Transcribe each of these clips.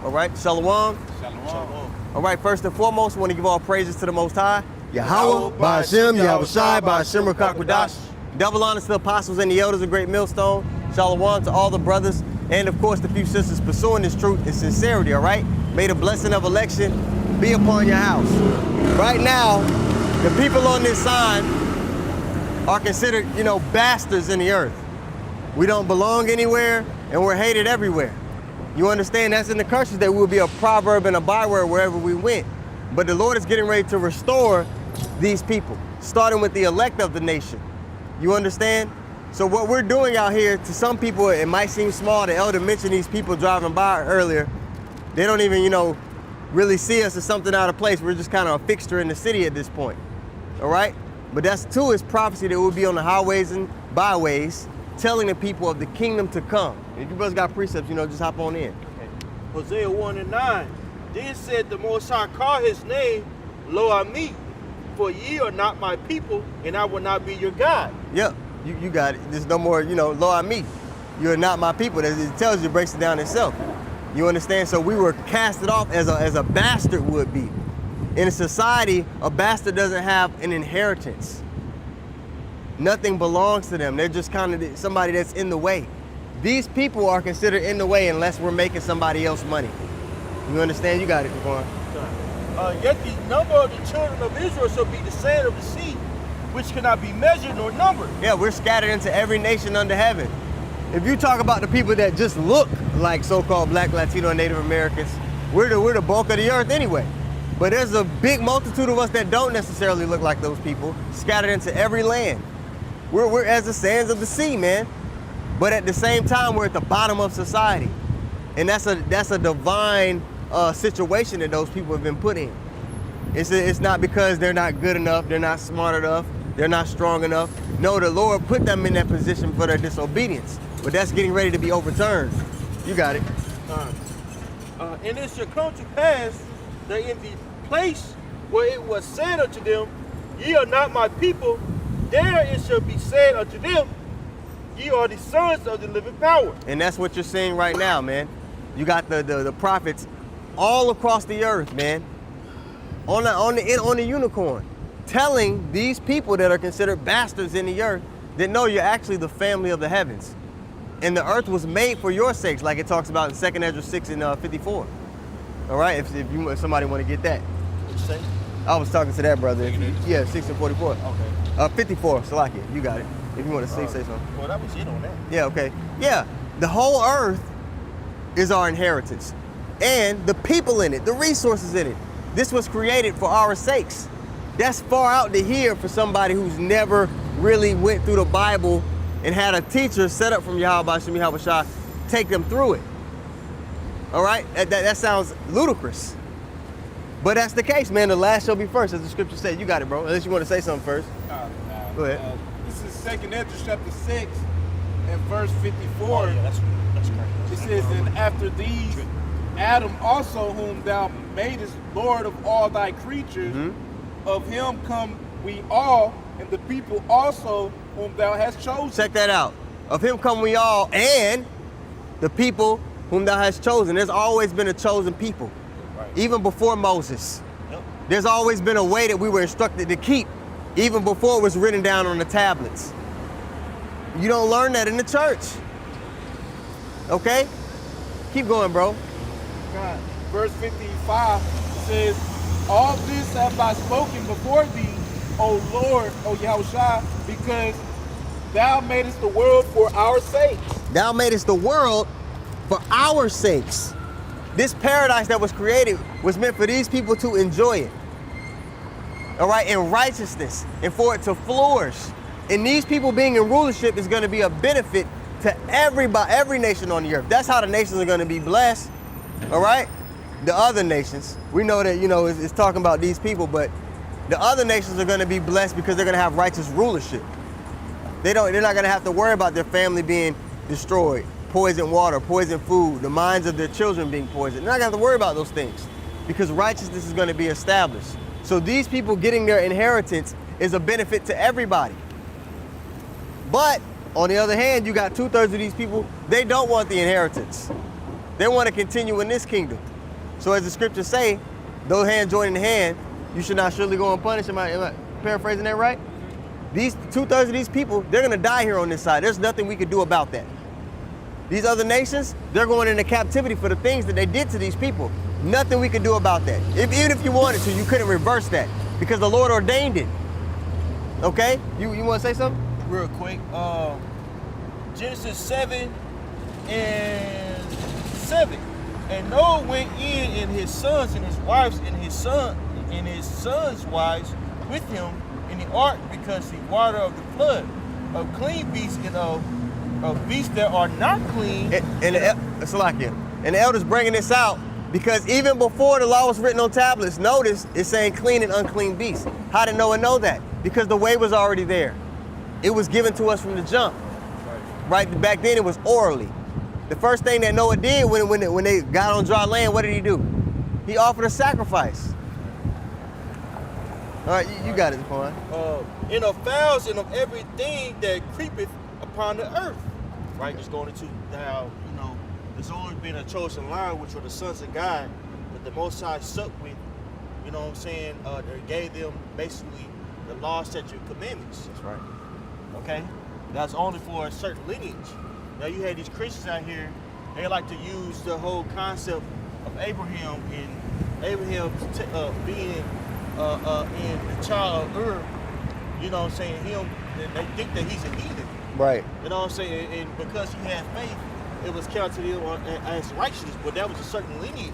All right, Shalom. Shalom. All right, first and foremost, we want to give all praises to the Most High. Yahweh, Ba'ashem, Yahweh Shai, Ba'ashem, Rakakwadash. Double honors to the apostles and the elders of Great Millstone. Shalom to all the brothers and, of course, the few sisters pursuing this truth in sincerity, all right? May the blessing of election be upon your house. Right now, the people on this sign are considered, bastards in the earth. We don't belong anywhere, and we're hated everywhere. You understand? That's in the curses that we will be a proverb and a byword wherever we went. But the Lord is getting ready to restore these people, starting with the elect of the nation. You understand? So what we're doing out here, to some people, it might seem small. The elder mentioned these people driving by earlier. They don't even, really see us as something out of place. We're just kind of a fixture in the city at this point, all right? But that's too is prophecy that will be on the highways and byways, telling the people of the kingdom to come. If you brothers got precepts, just hop on in. Okay. Hosea 1:9. Then said the Most High, call his name, Lo Ami, for ye are not my people, and I will not be your God. Yep, you got it. There's no more, Lo Ami. You are not my people. It tells you, breaks it down itself. You understand? So we were casted off as a bastard would be. In a society, a bastard doesn't have an inheritance. Nothing belongs to them. They're just kind of somebody that's in the way. These people are considered in the way unless we're making somebody else money. You understand? You got it, Devon. Yet the number of the children of Israel shall be the sand of the sea, which cannot be measured nor numbered. Yeah, we're scattered into every nation under heaven. If you talk about the people that just look like so-called Black, Latino, and Native Americans, we're the bulk of the earth anyway. But there's a big multitude of us that don't necessarily look like those people, scattered into every land. We're as the sands of the sea, man. But at the same time, we're at the bottom of society. And that's a divine situation that those people have been put in. It's not because they're not good enough, they're not smart enough, they're not strong enough. No, the Lord put them in that position for their disobedience. But that's getting ready to be overturned. You got it. And it shall come to pass that in the place where it was said unto them, ye are not my people, there it shall be said unto them, ye are the sons of the living power. And that's what you're seeing right now, man. You got the prophets all across the earth, man, on the unicorn, telling these people that are considered bastards in the earth that no, you're actually the family of the heavens. And the earth was made for your sakes, like it talks about in 2 Ezra 6 and 54. All right, if somebody want to get that. What'd you say? I was talking to that brother. Yeah, 6 and 44. Okay. 54, Salakia, you got it. If you want to say something. Well, that was it on that. Yeah, okay. Yeah, the whole earth is our inheritance. And the people in it, the resources in it. This was created for our sakes. That's far out to here for somebody who's never really went through the Bible and had a teacher set up from Yahweh Ba'ashem Yahweh Shai take them through it. All right? That sounds ludicrous. But that's the case, man. The last shall be first, as the scripture said. You got it, bro. Unless you want to say something first. Go ahead. This is 2 Ezra chapter 6 and verse 54. Oh, yeah, that's crazy. It says, and after these, Adam also, whom thou madest Lord of all thy creatures, of him come we all, and the people also whom thou hast chosen. Check that out. Of him come we all, and the people whom thou hast chosen. There's always been a chosen people. Right. Even before Moses. Yep. There's always been a way that we were instructed to keep, even before it was written down on the tablets. You don't learn that in the church. Okay? Keep going, bro. God. Verse 55 says, all this have I spoken before thee, O Lord, O Yahushua, because thou madest the world for our sakes. Thou madest the world for our sakes. This paradise that was created was meant for these people to enjoy it. All right, in righteousness, and for it to flourish. And these people being in rulership is going to be a benefit to everybody, every nation on the earth. That's how the nations are going to be blessed. All right? The other nations, we know that, it's talking about these people, but the other nations are going to be blessed because they're going to have righteous rulership. They're not going to have to worry about their family being destroyed, poisoned water, poisoned food, the minds of their children being poisoned. They're not going to have to worry about those things because righteousness is going to be established. So these people getting their inheritance is a benefit to everybody. But on the other hand, you got 2/3 of these people, they don't want the inheritance. They want to continue in this kingdom. So as the scriptures say, though hand join in hand, you should not surely go unpunished. Am I paraphrasing that right? These 2/3 of these people, they're gonna die here on this side. There's nothing we could do about that. These other nations, they're going into captivity for the things that they did to these people. Nothing we could do about that. Even if you wanted to, you couldn't reverse that because the Lord ordained it. Okay? You want to say something? Real quick. Genesis 7:7. And Noah went in and his sons and his wives and his sons' wives with him in the ark, because the water of the flood of clean beasts and of beasts that are not clean. And the elders bringing this out because even before the law was written on tablets, notice it's saying clean and unclean beasts. How did Noah know that? Because the way was already there. It was given to us from the jump. Right? Back then it was orally. The first thing that Noah did when they got on dry land, what did he do? He offered a sacrifice. All right, you got it, Zaphon. In of fowls and of everything that creepeth upon the earth. Right? Just going into how, there's always been a chosen line, which were the sons of God, that the Most High supped with, they gave them basically the law, statutes, and commandments. That's right. Okay? That's only for a certain lineage. Now you had these Christians out here, they like to use the whole concept of Abraham and Abraham being in the child of Ur, him, they think that he's a heathen. Right. You know what I'm saying? And because he had faith, it was counted to him as righteousness, but that was a certain lineage,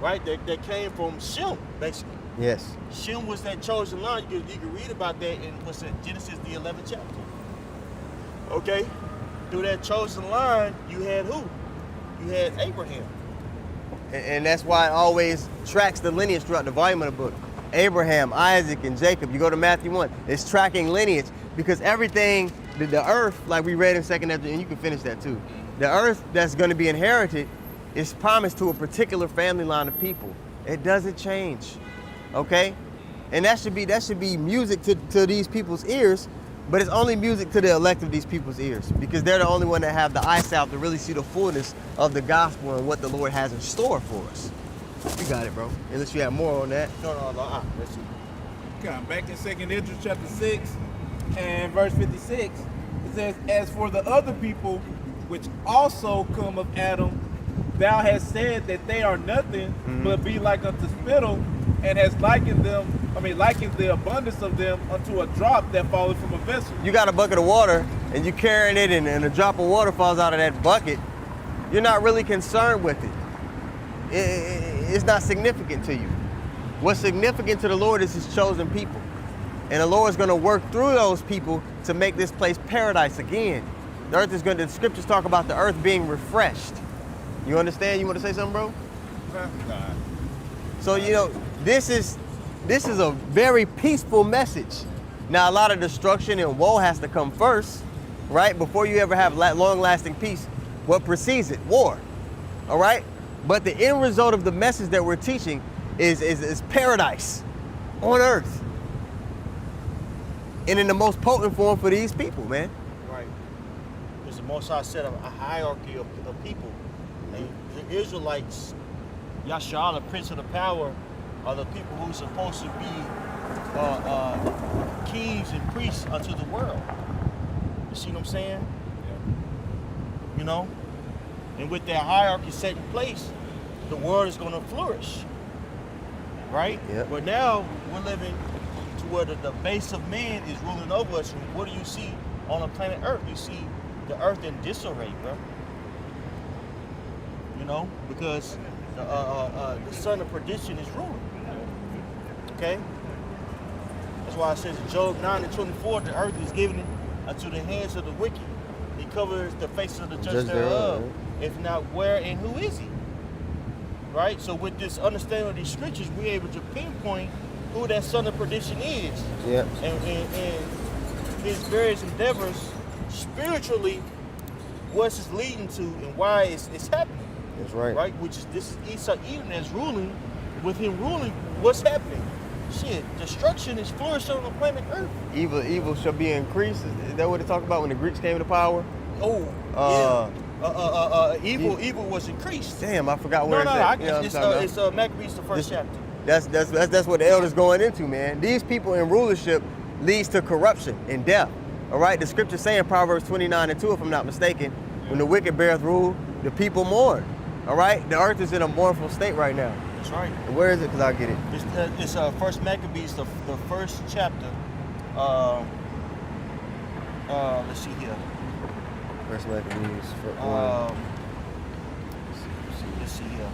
right? That came from Shem, basically. Yes. Shem was that chosen line. You can read about that in Genesis the 11th chapter. Okay? Through that chosen line, you had who? You had Abraham. And that's why it always tracks the lineage throughout the volume of the book. Abraham, Isaac, and Jacob. You go to Matthew 1, it's tracking lineage because everything, the earth, like we read in 2nd Ezra, and you can finish that too. The earth that's going to be inherited is promised to a particular family line of people. It doesn't change, okay? And that should be music to these people's ears, but it's only music to the elect of these people's ears because they're the only one that have the eyesight to really see the fullness of the gospel and what the Lord has in store for us. You got it, bro. Unless you have more on that. No. Let's see. Okay, back in 2nd Ezra chapter 6 and verse 56, it says, as for the other people which also come of Adam, thou hast said that they are nothing, but be like unto spittle, and has likened the abundance of them unto a drop that falleth from a vessel. You got a bucket of water and you carrying it and a drop of water falls out of that bucket. You're not really concerned with it. It's not significant to you. What's significant to the Lord is his chosen people. And the Lord's gonna work through those people to make this place paradise again. The earth is the scriptures talk about the earth being refreshed. You understand? You want to say something, bro? God. So, this is a very peaceful message. Now, a lot of destruction and woe has to come first, right? Before you ever have long-lasting peace, what precedes it? War, all right? But the end result of the message that we're teaching is paradise on earth. And in the most potent form for these people, man. Right. Because the Most High set up a hierarchy of people. And the Israelites, Yashar, the prince of the power, are the people who's supposed to be kings and priests unto the world. You see what I'm saying? Yeah. And with that hierarchy set in place, the world is going to flourish. Right? Yep. But now we're living to where the base of man is ruling over us. And what do you see on the planet Earth? You see the earth in disarray, bro. Because the son of perdition is ruling. Okay? That's why it says in Job 9:24, the earth is given unto the hands of the wicked. He covers the faces of the just thereof. If not, where and who is he? Right? So with this understanding of these scriptures, we're able to pinpoint who that son of perdition is. Yeah. And his various endeavors spiritually, what's it's leading to and why it's happening. That's right. Right? Which is this is Esau Edom that's ruling. With him ruling, what's happening? Shit, destruction is flourishing on the planet Earth. Evil shall be increased. Is that what they talk about when the Greeks came to power? Oh, yeah. evil was increased. Damn, I forgot where No, it's at. You know what I'm it's talking about? Maccabees, the first chapter. That's what the elders going into, man. These people in rulership leads to corruption and death. All right, the scripture saying Proverbs 29:2, if I'm not mistaken, when the wicked beareth rule, the people mourn. All right, the earth is in a mournful state right now. That's right. And where is it? Because I'll get it. It's First Maccabees, the first chapter. Let's see here. First Maccabees. Let's see here.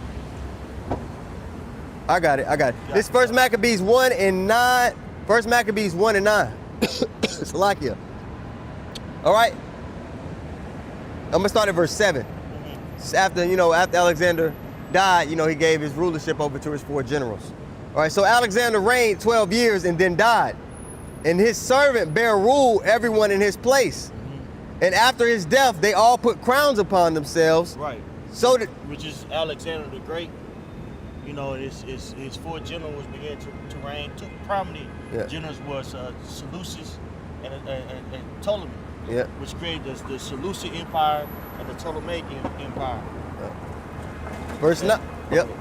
I got it. This First Maccabees 1 and 9. First Maccabees 1 and 9. Salakia. All right. I'm gonna start at verse 7. After Alexander died, he gave his rulership over to his 4 generals. All right. So Alexander reigned 12 years and then died, and his servant bare rule everyone in his place. And after his death, they all put crowns upon themselves. Right. So that, which is Alexander the Great. His 4 generals began to reign. 2 prominent generals was Seleucus and Ptolemy, which created the Seleucid Empire and the Ptolemaic Empire. Verse 9.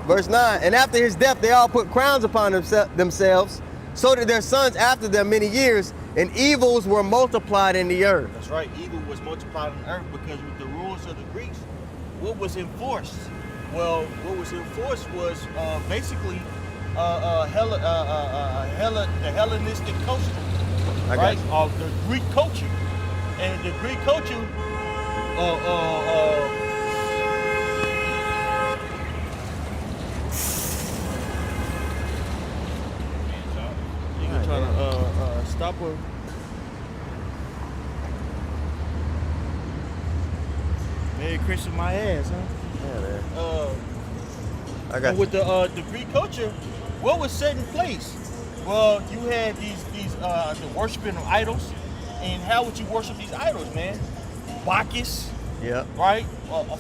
Verse 9. And after his death, they all put crowns upon themselves, so that their sons after them many years, and evils were multiplied in the earth. That's right. Evil was multiplied in the earth because with the rules of the Greeks, what was enforced? Well, what was enforced was basically the Hellenistic culture, right? The Greek culture, and the Greek culture. You can try to stop her. Merry Christmas, my ass, huh? Yeah, man. I got and with the Greek culture, what was set in place? Well, you had these the worshiping of idols, and how would you worship these idols, man? Bacchus, right?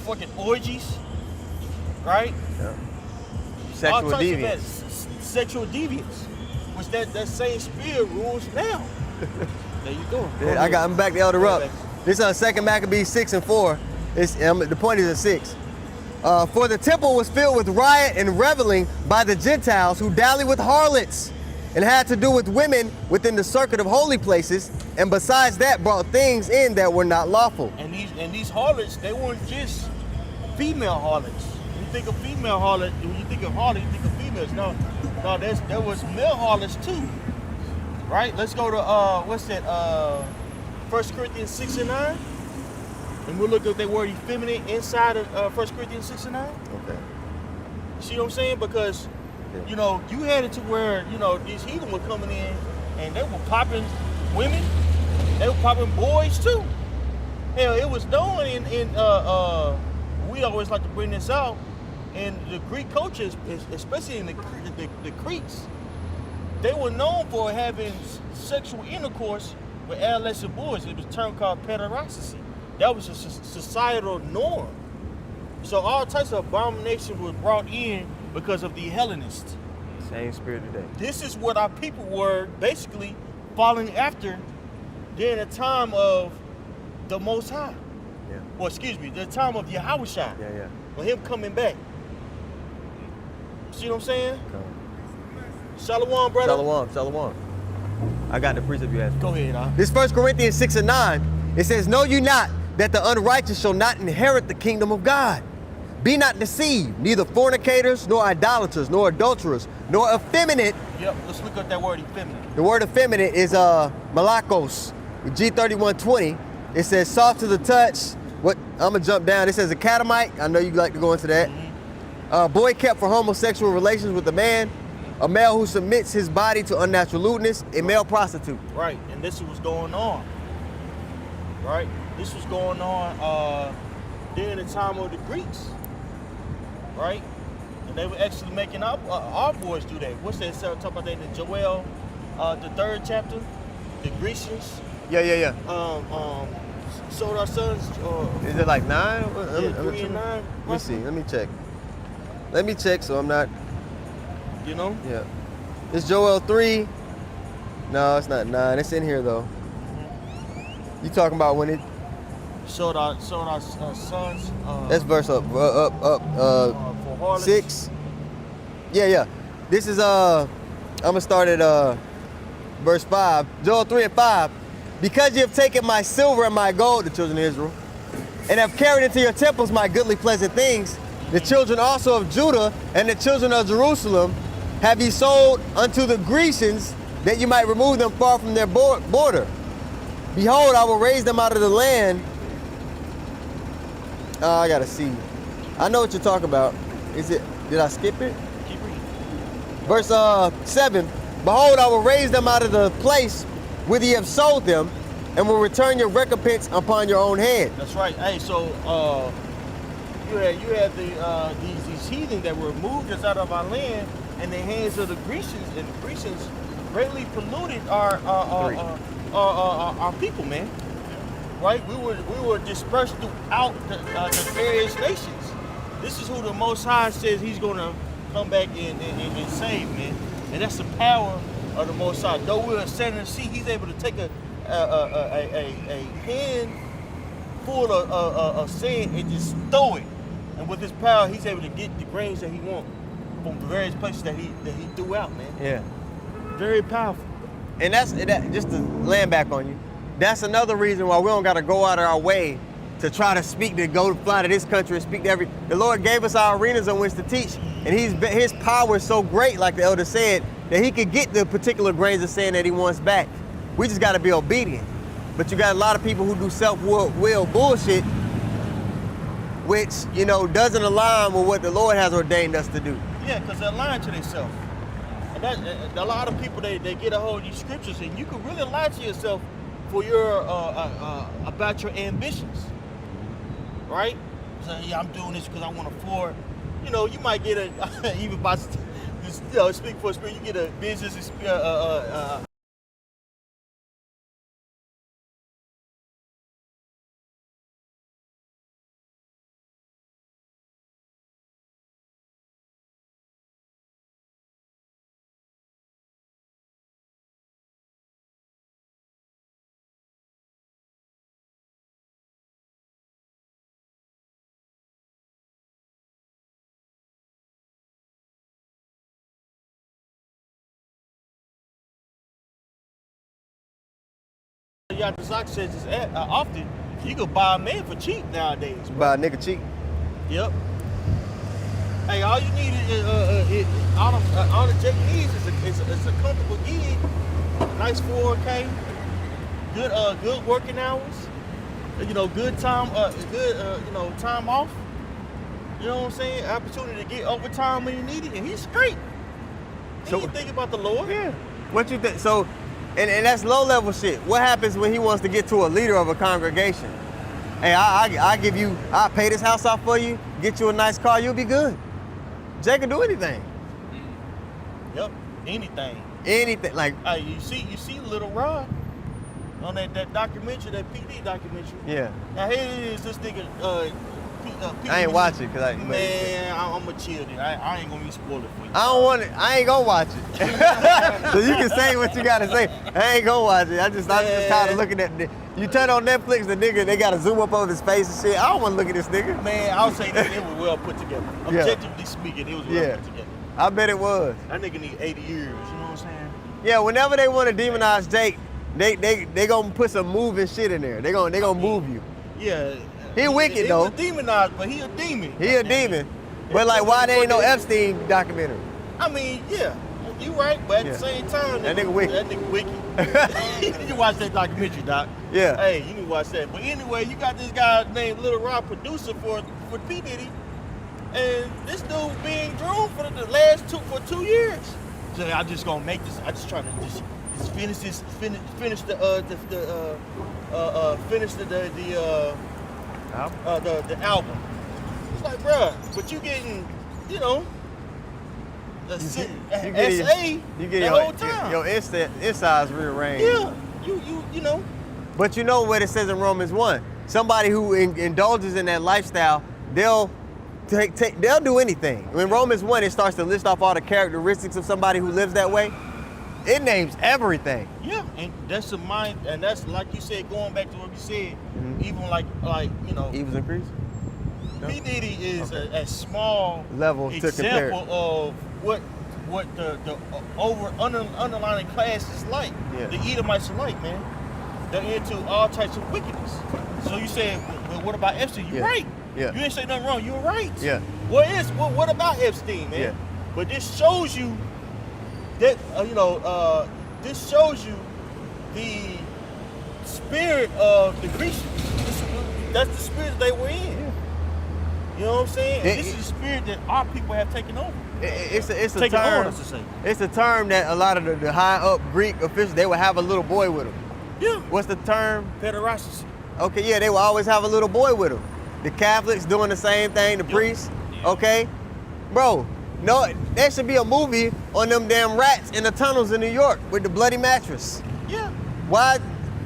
Fucking orgies, right? Yeah. Sexual deviance. Sexual deviance, which that same spirit rules now. There you go. Yeah, I'm back to Elder Rupp. This is 2 Maccabees 6 and 4. The point is at 6. For the temple was filled with riot and reveling by the Gentiles who dallied with harlots and had to do with women within the circuit of holy places, and besides that brought things in that were not lawful. And these harlots, they weren't just female harlots. When you think of female harlot, when you think of harlot, you think of females. No, there was male harlots too, right? Let's go to 1 Corinthians 6 and 9. And we'll look at that word effeminate inside of 1 Corinthians 6 and 9. Okay. See what I'm saying? Because, you had it to where, these heathen were coming in and they were popping women. They were popping boys too. Hell, it was known in we always like to bring this out, in the Greek culture, especially in the Greeks, they were known for having sexual intercourse with adolescent boys. It was a term called pederasty. That was a societal norm. So all types of abominations were brought in because of the Hellenists. Same spirit today. This is what our people were basically following after during the time of the Most High. Yeah. Well, excuse me, the time of Yahushua. Yeah. For him coming back. See what I'm saying? Shalom, brother. Shalom. I got the precept you asked. Go ahead, huh? This 1 Corinthians 6 and 9, it says, know you not that the unrighteous shall not inherit the kingdom of God. Be not deceived, neither fornicators, nor idolaters, nor adulterers, nor effeminate. Yep, let's look up that word effeminate. The word effeminate is malakos. G3120, it says soft to the touch. What? I'm gonna jump down. It says a catamite. I know you like to go into that. Boy kept for homosexual relations with a man. A male who submits his body to unnatural lewdness. A male prostitute. Right, and this was going on. Right? This was going on during the time of the Greeks, right? And they were actually making our boys do that. What's that? Talk about that in Joel, the 3rd chapter, the Grecians. Yeah. Sold our sons. Is it like 9? 3 and 9. Let me see. Let me check so I'm not. Yeah. It's Joel 3. No, it's not 9. It's in here though. You talking about when it? Sold our sons. That's verse up For harlots. 6. Yeah. This is I'm gonna start at verse 5. Joel 3 and 5. Because you have taken my silver and my gold, the children of Israel, and have carried into your temples my goodly pleasant things, the children also of Judah and the children of Jerusalem have ye sold unto the Grecians, that you might remove them far from their border. Behold, I will raise them out of the land. I gotta see. I know what you're talking about. Did I skip it? Keep reading. Verse 7. Behold, I will raise them out of the place whither ye have sold them, and will return your recompense upon your own head. That's right. Hey, so you had these heathen that were moved us out of our land in the hands of the Grecians, and the Grecians greatly polluted our people, man. Right? We were dispersed throughout the various nations. This is who the Most High says He's gonna come back and save, man. And that's the power of the Most High. Though we're ascending the sea, He's able to take a hand full of sand and just throw it. And with His power, He's able to get the grains that He wants from the various places that He threw out, man. Yeah. Very powerful. And that's just to land back on you. That's another reason why we don't got to go out of our way to try to fly to this country and speak to the Lord gave us our arenas on which to teach, and His power is so great, like the elder said, that He could get the particular grains of sand that He wants back. We just got to be obedient. But you got a lot of people who do self-will bullshit, which, doesn't align with what the Lord has ordained us to do. Yeah, because they're lying to themselves. And a lot of people, they get a hold of these scriptures, and you can really lie to yourself for your about your ambitions, right? So yeah, I'm doing this because I want to afford. You might get even by speak for spirit, you get a business Zach says this often. You can buy a man for cheap nowadays. Buy a nigga cheap. Yep. Hey, all you need is all the Jake needs is a comfortable gig, nice 4K, good working hours, good time, time off. You know what I'm saying? Opportunity to get overtime when you need it, and he's straight. So you think about the Lord? Yeah. What you think? So. And that's low level shit. What happens when he wants to get to a leader of a congregation? Hey, I'll pay this house off for you, get you a nice car, you'll be good. Jay can do anything. Yep, anything. Anything, like. Hey, you see Little Rod on that documentary, that PD documentary. Yeah. Now here it is, this nigga. I ain't watch it because I'm a chill then. I ain't gonna be spoiled for you. I don't want it. I ain't gonna watch it. So you can say what you gotta say. I ain't gonna watch it. I'm just tired of looking at it. You turn on Netflix, the nigga, they gotta zoom up over his face and shit. I don't want to look at this nigga. Man, I'll say that it was well put together. Objectively speaking, it was well put together. I bet it was. That nigga need 80 years. You know what I'm saying? Yeah. Whenever they want to demonize Jake, they gonna put some moving shit in there. They gonna move you. Yeah. He wicked though. He was demonized, but he a demon. He a demon. But like, why there ain't no Epstein documentary? I mean, yeah, you right, but at the same time, that nigga wicked. That nigga wicked. You need to watch that documentary, Doc. Yeah. Hey, you need to watch that. But anyway, you got this guy named Little Rob, producer for P Diddy, and this dude being groomed for the last 2 years. So I'm just gonna make this. I just try to just finish this, finish the album. It's like, bruh, but you getting, you get the whole time. Your insides rearranged. Yeah, you know. But you know what it says in Romans 1. Somebody who indulges in that lifestyle, they'll do anything. In Romans 1, it starts to list off all the characteristics of somebody who lives that way. It names everything. Yeah, and that's the mind, and that's like you said, going back to what you said, even like you know, Evils increase. P. Diddy is a small Level to compare. example of what the underlying class is like. Yeah. The Edomites are like, man. They're into all types of wickedness. So you said, well, what about Epstein? You're Yeah. right. Yeah. You ain't say nothing wrong. You're right. Yeah. What about Epstein, man? Yeah. But this shows you that this shows you the spirit of the Grecians. That's the spirit they were in. Yeah. You know what I'm saying? And It- this is the spirit that our people have taken over. It's a Taken on, term. I should say. It's a term that a lot of the high up Greek officials, they would have a little boy with them. Yeah. What's the term? Pederasty. Okay, yeah, they will always have a little boy with them. The Catholics doing the same thing, the priests, okay? Bro, no, there should be a movie on them damn rats in the tunnels in New York with the bloody mattress. Yeah. Why?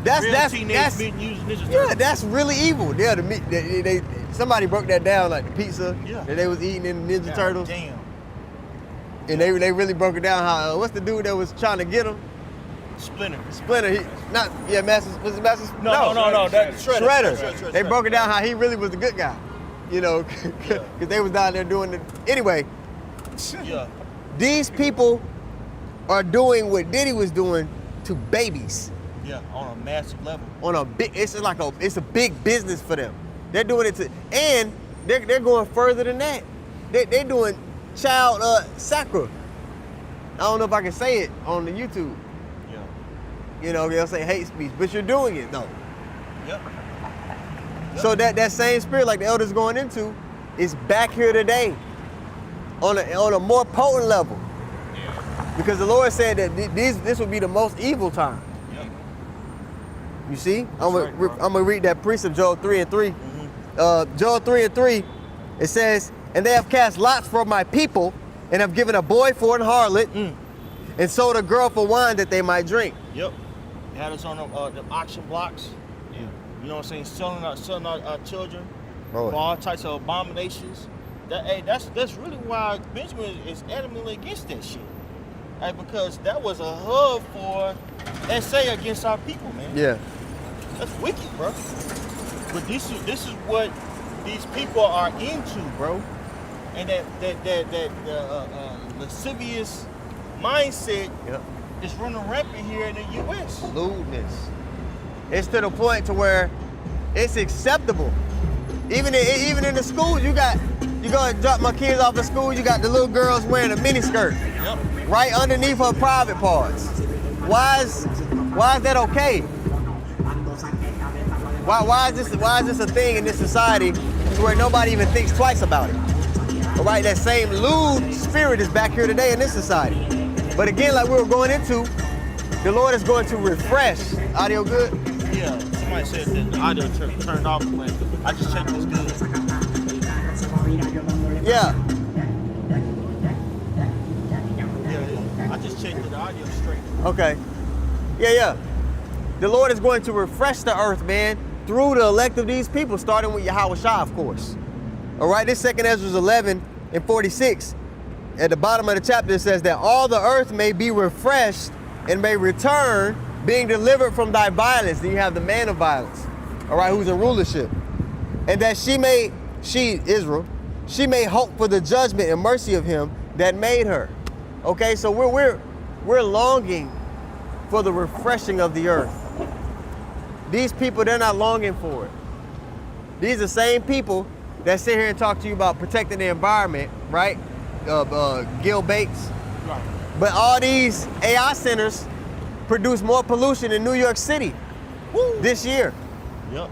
Real teenage mutant using Ninja yeah, Turtles. that's really evil. Yeah, the meat, they somebody broke that down, like the pizza Yeah. that they was eating in the Ninja God Turtles. Damn. And they really broke it down how, what's the dude that was trying to get him? Splinter. Splinter, Master, was it Master? No. That's Shredder. They broke it down how he really was the good guy, you know, because they was down there doing it. Anyway, Yeah. these people are doing what Diddy was doing to babies Yeah. On a massive level. on a big. It's a big business for them. They're doing it to, and they're going further than that. They're doing child sacra. I don't know if I can say it on the YouTube. Yeah. You know, they'll say hate speech, but you're doing it though. Yep. So that same spirit, like the elders going into, is back here today, on a more potent level. Because the Lord said that this would be the most evil time. Yep. You see, right, bro. I'm gonna read that precept, Joel 3:3. Joel 3:3, it says, "And they have cast lots for my people, and have given a boy for an harlot, and sold a girl for wine that they might drink." Yep. They had us on the auction blocks. Yeah. You know what I'm saying? Selling our children Lord. for all types of abominations. That's really why Benjamin is adamantly against that shit. Hey, because that was a hub for essay against our people, man. Yeah. That's wicked, bro. But this is what these people are into, bro. And that lascivious mindset Yep. is running rampant here in the U.S. Lewdness. It's to the point to where it's acceptable. Even in the schools, you go and drop my kids off at school, you got the little girls wearing a mini skirt Yep. right underneath her private parts. Why is that okay? Why is this a thing in this society to where nobody even thinks twice about it? All right, that same lewd spirit is back here today in this society. But again, like we were going into, the Lord is going to refresh. Audio good? Yeah. Somebody said that the audio turned off, but I just checked it's good. Yeah. Yeah. I just checked the audio straight. Okay. Yeah. The Lord is going to refresh the earth, man, through the elect of these people, starting with Yahweh Shah, of course. All right, this 2nd Ezra 11:46. At the bottom of the chapter, it says that all the earth may be refreshed and may return, being delivered from thy violence. Then you have the man of violence, all right, who's in rulership. And that she, Israel, she may hope for the judgment and mercy of him that made her. Okay, so we're longing for the refreshing of the earth. These people, they're not longing for it. These are the same people that sit here and talk to you about protecting the environment, right? Gil Bates. Right. But all these AI centers produce more pollution in New York City this year. Yep.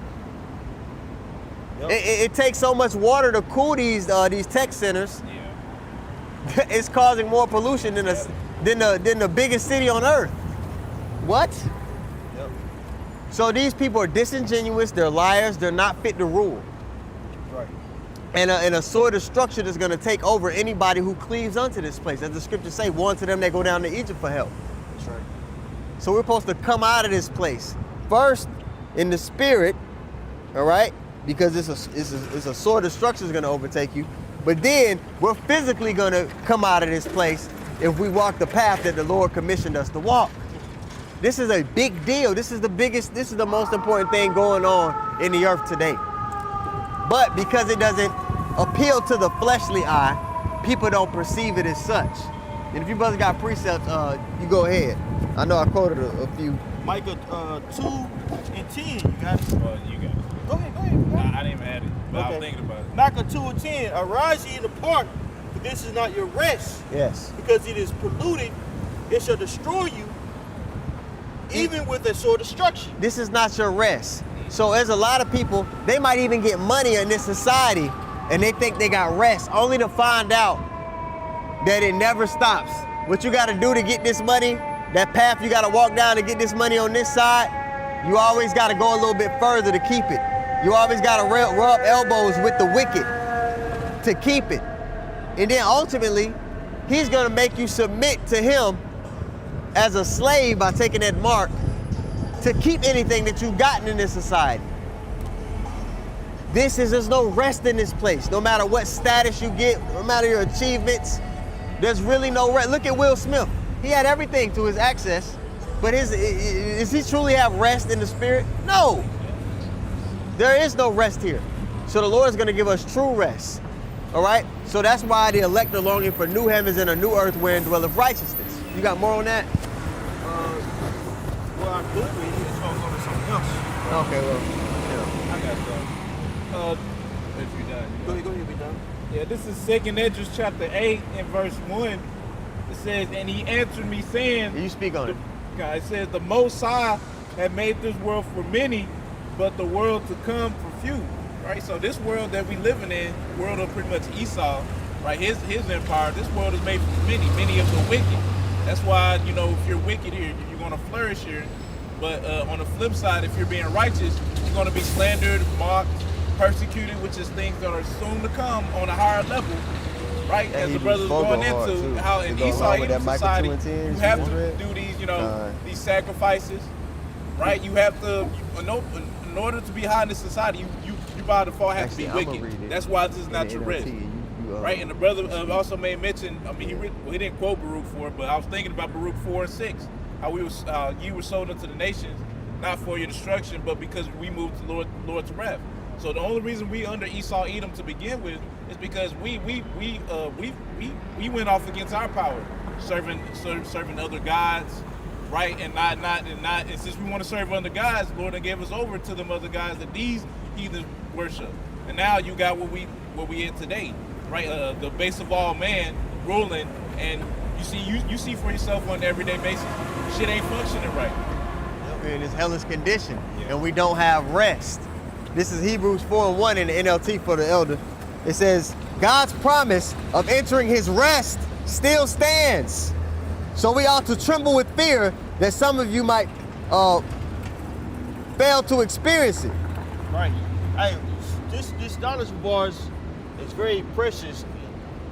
It takes so much water to cool these tech centers. Yeah. It's causing more pollution than the biggest city on earth. What? Yep. So these people are disingenuous, they're liars, they're not fit to rule. Right. And a sort of structure that's going to take over anybody who cleaves unto this place. As the scriptures say, woe unto them that go down to Egypt for help. That's right. So we're supposed to come out of this place first in the spirit, all right? Because it's a sort of structure that's going to overtake you. But then we're physically going to come out of this place if we walk the path that the Lord commissioned us to walk. This is a big deal. This is the most important thing going on in the earth today. But because it doesn't appeal to the fleshly eye, people don't perceive it as such. And if you brothers got precepts, you go ahead. I know I quoted a few. Micah 2:10. You got it? You got it. Go ahead. I didn't even add it, but I was thinking about it. Micah 2:10. Arise ye in the park, for this is not your rest. Yes. Because it is polluted, it shall destroy you, even with a sore destruction. This is not your rest. So there's a lot of people, they might even get money in this society and they think they got rest, only to find out that it never stops. What you gotta do to get this money, that path you gotta walk down to get this money on this side, you always gotta go a little bit further to keep it. You always gotta rub elbows with the wicked to keep it. And then ultimately, he's gonna make you submit to him as a slave by taking that mark to keep anything that you've gotten in this society. There's no rest in this place. No matter what status you get, no matter your achievements, there's really no rest. Look at Will Smith. He had everything to his access, but does he truly have rest in the spirit? No. There is no rest here. So the Lord is going to give us true rest. All right? So that's why the elect are longing for new heavens and a new earth wherein dwelleth righteousness. You got more on that? Well, I could read it. It's going to go to something else. Okay, well, yeah. I got some. If you're done. Go ahead, be done. Yeah, this is 2nd Esdras chapter 8 and verse 1. It says, and he answered me saying, You speak on it. It says, the Most High had made this world for many, but the world to come for few. Right? So this world that we living in, world of pretty much Esau, right? His empire, this world is made for many of the wicked. That's why, if you're wicked here, you're going to flourish here. But on the flip side, if you're being righteous, you're going to be slandered, mocked, persecuted, which is things that are soon to come on a higher level, right? As the brothers going into how in Esau Edom society, you have to do these, these sacrifices, right? You have to, in order to be high in this society, you by default have to be wicked. That's why this is not your rest. Right, and the brother also made mention. I mean, he didn't quote Baruch 4, but I was thinking about Baruch 4 and 6. How you were sold unto the nations, not for your destruction, but because we moved to Lord's wrath. So the only reason we under Esau Edom to begin with is because we went off against our power, serving other gods, right? And and since we want to serve other gods, Lord done gave us over to them other gods that these heathens worship. And now you got what we in today. Right, the base of all man ruling, and you see for yourself on an everyday basis, shit ain't functioning right. We're in this hellish condition, and we don't have rest. This is Hebrews 4:1 in the NLT for the elder. It says, God's promise of entering his rest still stands. So we ought to tremble with fear that some of you might fail to experience it. Right. This knowledge bars is very precious,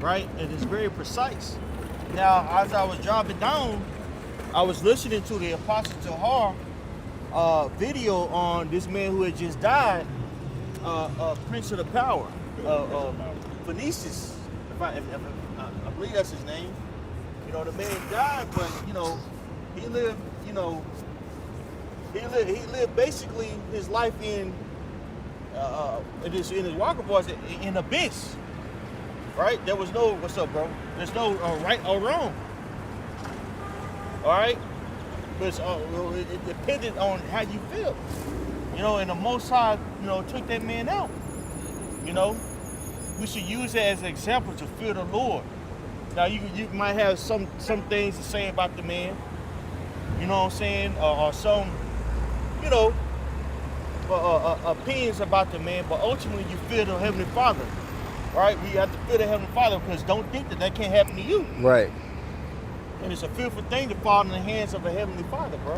right? And it's very precise. Now, as I was driving down, I was listening to the Apostle Tahar video on this man who had just died, Prince of the Power, Phoenicius. I believe that's his name. The man died, but he lived. He lived basically his life in his walker boys in abyss, right? There was no, what's up, bro? There's no right or wrong, all right? But it depended on how you feel, and the Most High, took that man out. We should use that as an example to fear the Lord. Now, you might have some things to say about the man, you know what I'm saying, or some, opinions about the man, but ultimately you fear the Heavenly Father, right? We have to fear the Heavenly Father because don't think that can't happen to you. Right. And it's a fearful thing to fall in the hands of a Heavenly Father, bro.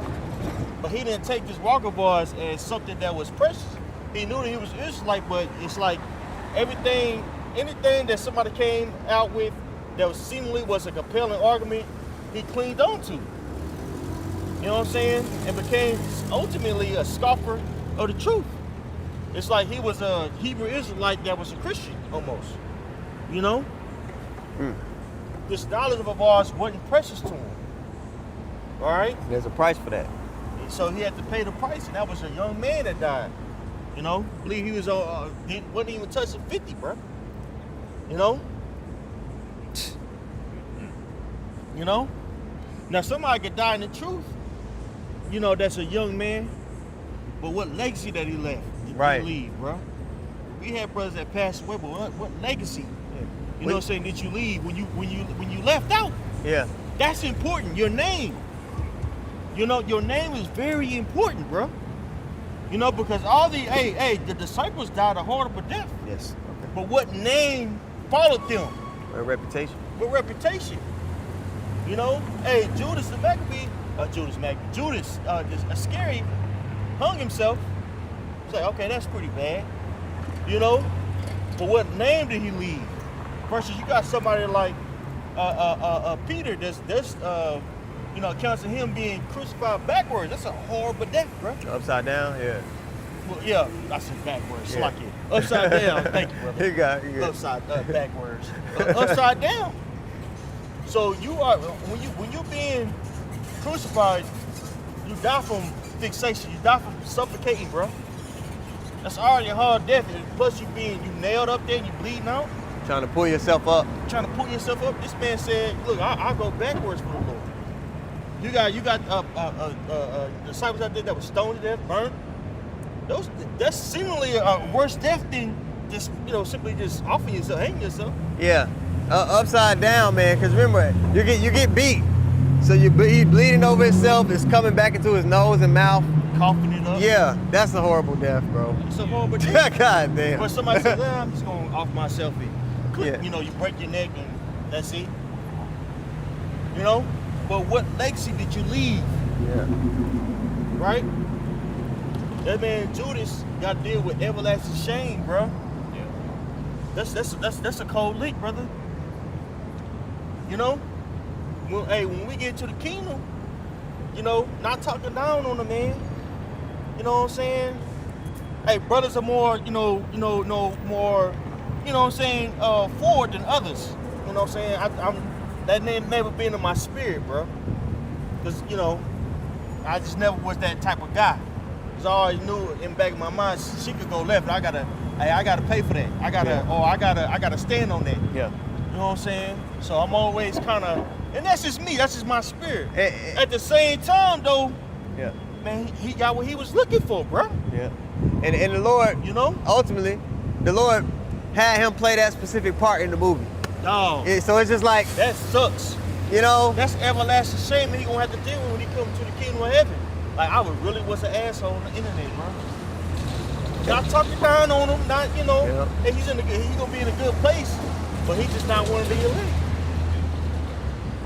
But he didn't take this walker boys as something that was precious. He knew that he was Israelite, but it's like anything that somebody came out with that was seemingly was a compelling argument, he cleaned on to. You know what I'm saying? And became ultimately a scoffer of the truth. It's like he was a Hebrew Israelite that was a Christian almost. this knowledge of ours wasn't precious to him. All right? There's a price for that. And so he had to pay the price, and that was a young man that died. You know? I believe he was wasn't even touching 50, bro. You know? You know? Now somebody could die in the truth. You know, that's a young man. But what legacy that he left? Did he leave, bro? We had brothers that passed away, but what legacy? You know what I'm saying? Did you leave when you left out? Yeah. That's important. Your name. You know, your name is very important, bro. You know, because all the disciples died a horrible death. Yes. Okay. But what name followed them? A reputation. With reputation. You know, Judas Iscariot hung himself. It's like, okay, that's pretty bad. You know, but what name did he leave? Versus you got somebody like Peter that's you know, counts of him being crucified backwards. That's a horrible death, bro. Upside down, yeah. Well, yeah, I said backwards. Yeah. Like it. Upside down. Thank you, brother. You got it. Upside backwards. Upside down. So you are when you being crucified, you die from fixation. You die from suffocating, bro. That's already a hard death. And plus you nailed up there and you bleeding out. Trying to pull yourself up. Trying to pull yourself up. This man said, look, I'll go backwards for the Lord. You got disciples out there that were stoned to death, burned. That's seemingly a worse death than just, you know, simply just offing yourself, hanging yourself. Yeah. Upside down, man. Because remember, you get beat. So he's bleeding over himself. It's coming back into his nose and mouth. Coughing it up. Yeah, that's a horrible death, bro. It's a horrible death. God damn. But somebody says, I'm just going to off myself and click. Yeah. You know, you break your neck and that's it. You know? But what legacy did you leave? Yeah. Right? That man Judas got to deal with everlasting shame, bro. Yeah. That's a cold lick, brother. You know? When we get to the kingdom, you know, not talking down on the man. You know what I'm saying? Hey, brothers are more, more, you know what I'm saying, forward than others. You know what I'm saying? That name never been in my spirit, bro. Cause, you know, I just never was that type of guy. Cause I always knew in the back of my mind, she could go left. I gotta pay for that. I gotta stand on that. Yeah. You know what I'm saying? So I'm always kind of, and that's just me. That's just my spirit. At the same time, though, yeah, man, he got what he was looking for, bro. Yeah. And the Lord, you know, ultimately, the Lord had him play that specific part in the movie. Dog. So it's just like that sucks. You know, that's everlasting shame that he gonna have to deal with when he comes to the kingdom of heaven. Like I really was an asshole on the internet, bro. Not talking down on him, not and he's gonna be in a good place, but he's just not one of the elite.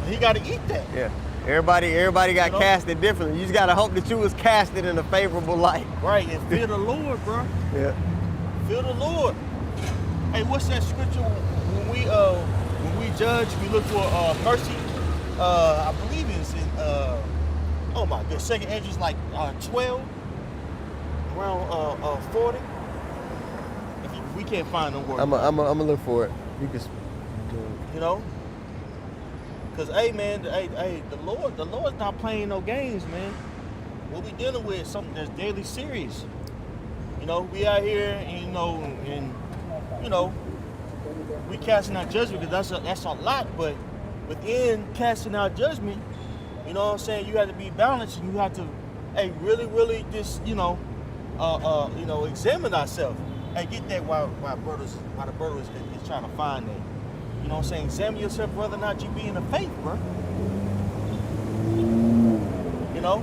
He got to eat that. Yeah. Everybody got casted differently. You just got to hope that you was casted in a favorable light. Right, and fear the Lord, bro. Yeah. Fear the Lord. Hey, what's that scripture when we judge, we look for mercy? I believe it's in oh my God, 2 Ezra's like 12, around 40. If we can't find the word. I'm gonna look for it. You can. You know. Cause hey man, the Lord's not playing no games, man. What we dealing with is something that's daily serious. You know, we out here and we casting out judgment because that's a lot, but within casting out judgment, you know what I'm saying, you have to be balanced and you have to really just examine ourselves. Hey, get that why the brother is trying to find that. You know what I'm saying? Examine yourself whether or not you be in the faith, bro. You know?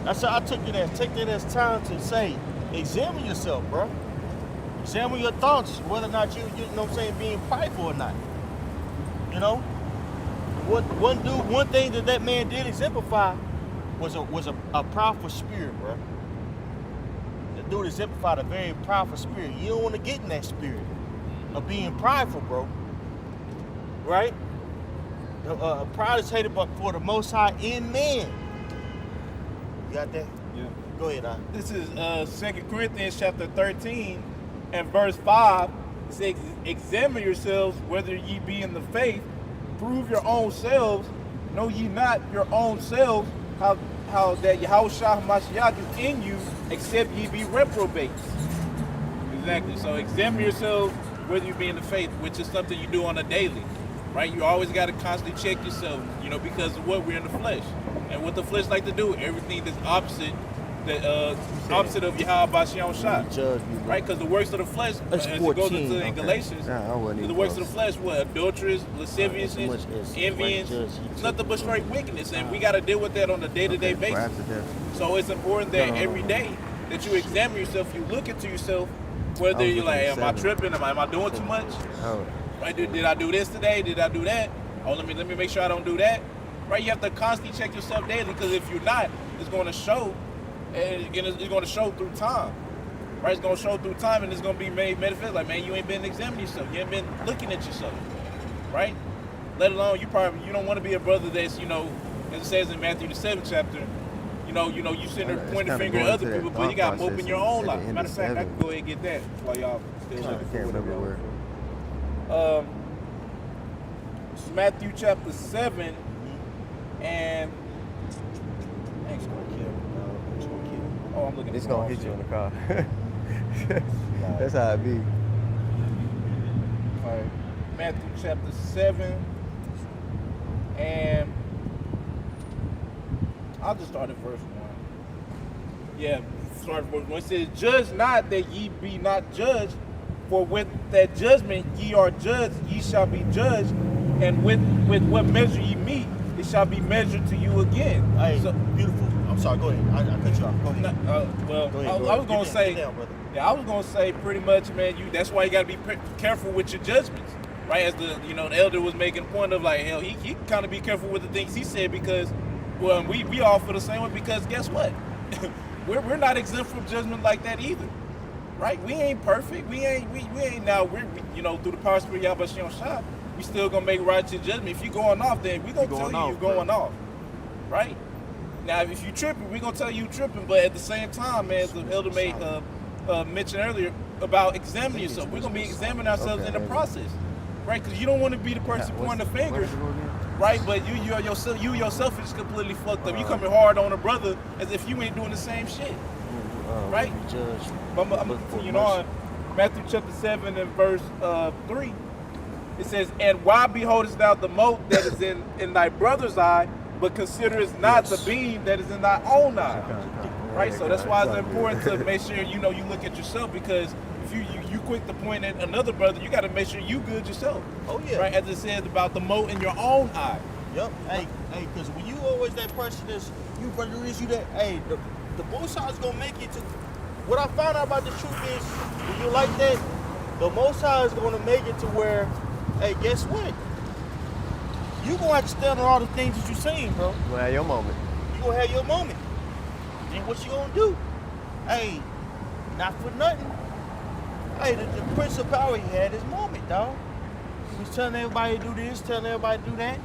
That's how I take that as time to say, examine yourself, bro. Examine your thoughts, whether or not you know what I'm saying, being prideful or not. You know? One thing that man did exemplify was a powerful spirit, bro. The dude exemplified a very powerful spirit. You don't want to get in that spirit of being prideful, bro. Right? Pride is hated but for the Most High in man. You got that? Yeah. Go ahead, This is 2 Corinthians chapter 13 and verse 5. It says, examine yourselves whether ye be in the faith. prove your own selves, know ye not your own selves, how that Yahushua HaMashiach is in you, except ye be reprobates. Exactly. So examine yourselves whether you be in the faith, which is something you do on a daily, right? You always got to constantly check yourself, you know, because of what we're in the flesh. And what the flesh like to do, everything that's opposite, the opposite of Yahweh Bashiach Shah. Right? Because the works of the flesh, as it goes into in Galatians, the works of the flesh, what? Adulterous, lasciviousness, envying, nothing but straight wickedness. And we got to deal with that on a day-to-day basis. So it's important that every day that you examine yourself, you look into yourself, whether you're like, am I tripping? Am I doing too much? Right? Did I do this today? Did I do that? Oh, let me make sure I don't do that. Right? You have to constantly check yourself daily, because if you're not, it's going to show. And it's going to show through time, right? It's going to show through time, and it's going to be made manifest. Like, man, you ain't been examining yourself. You ain't been looking at yourself, right? Let alone you don't want to be a brother that's, you know, as it says in Matthew the 7th chapter, you sitting there pointing the finger at other people, but you got to open your own life. Matter of fact, I can go ahead and get that while y'all still looking for whatever. It's Matthew chapter 7, and oh, I'm looking at it's gonna hit you in the car. That's how it be. All right. Matthew chapter 7, and I'll just start at verse 1. Yeah, start at verse 1. It says, "Judge not that ye be not judged, for with that judgment ye are judged, ye shall be judged, and with what measure ye meet, it shall be measured to you again." Hey, so beautiful. I'm sorry, go ahead. I cut you off. Go ahead. Well, go ahead, I was gonna say, brother. I was gonna say pretty much, man. That's why you gotta be careful with your judgments, right? As the elder was making a point of, like, hell, he kind of be careful with the things he said, because, well, we all feel the same way, because guess what? we're not exempt from judgment like that either, right? We ain't perfect. We ain't now. We're through the power of Spirit Yahweh Shah, we still gonna make righteous judgment. If you going off, then we gonna tell you you're going off, right? Now, if you tripping, we're gonna tell you tripping, but at the same time, man, as the elder made mention earlier about examining yourself, we're gonna be examining ourselves in the process, right? Because you don't want to be the person pointing the finger, right? But you yourself is completely fucked up. You coming hard on a brother as if you ain't doing the same shit, right? I'm gonna continue on. Matthew chapter 7 and verse 3. It says, "And why beholdest thou the mote that is in thy brother's eye, but considerest not the beam that is in thy own eye?" Right? So that's why it's important to make sure you look at yourself, because if you quick to point at another brother, you got to make sure you good yourself. Oh yeah. Right? As it says about the mote in your own eye. Yep. Hey, because when you always that person that's you brother is you that the Most High is gonna make you to. What I found out about the truth is, when you like that, the Most High is gonna make it to where, hey, guess what? You gonna have to stand on all the things that you saying, bro. You gonna have your moment. You gonna have your moment. Then what you gonna do? Hey, not for nothing. Hey, the Prince of Power, he had his moment, dog. He was telling everybody to do this, telling everybody to do that,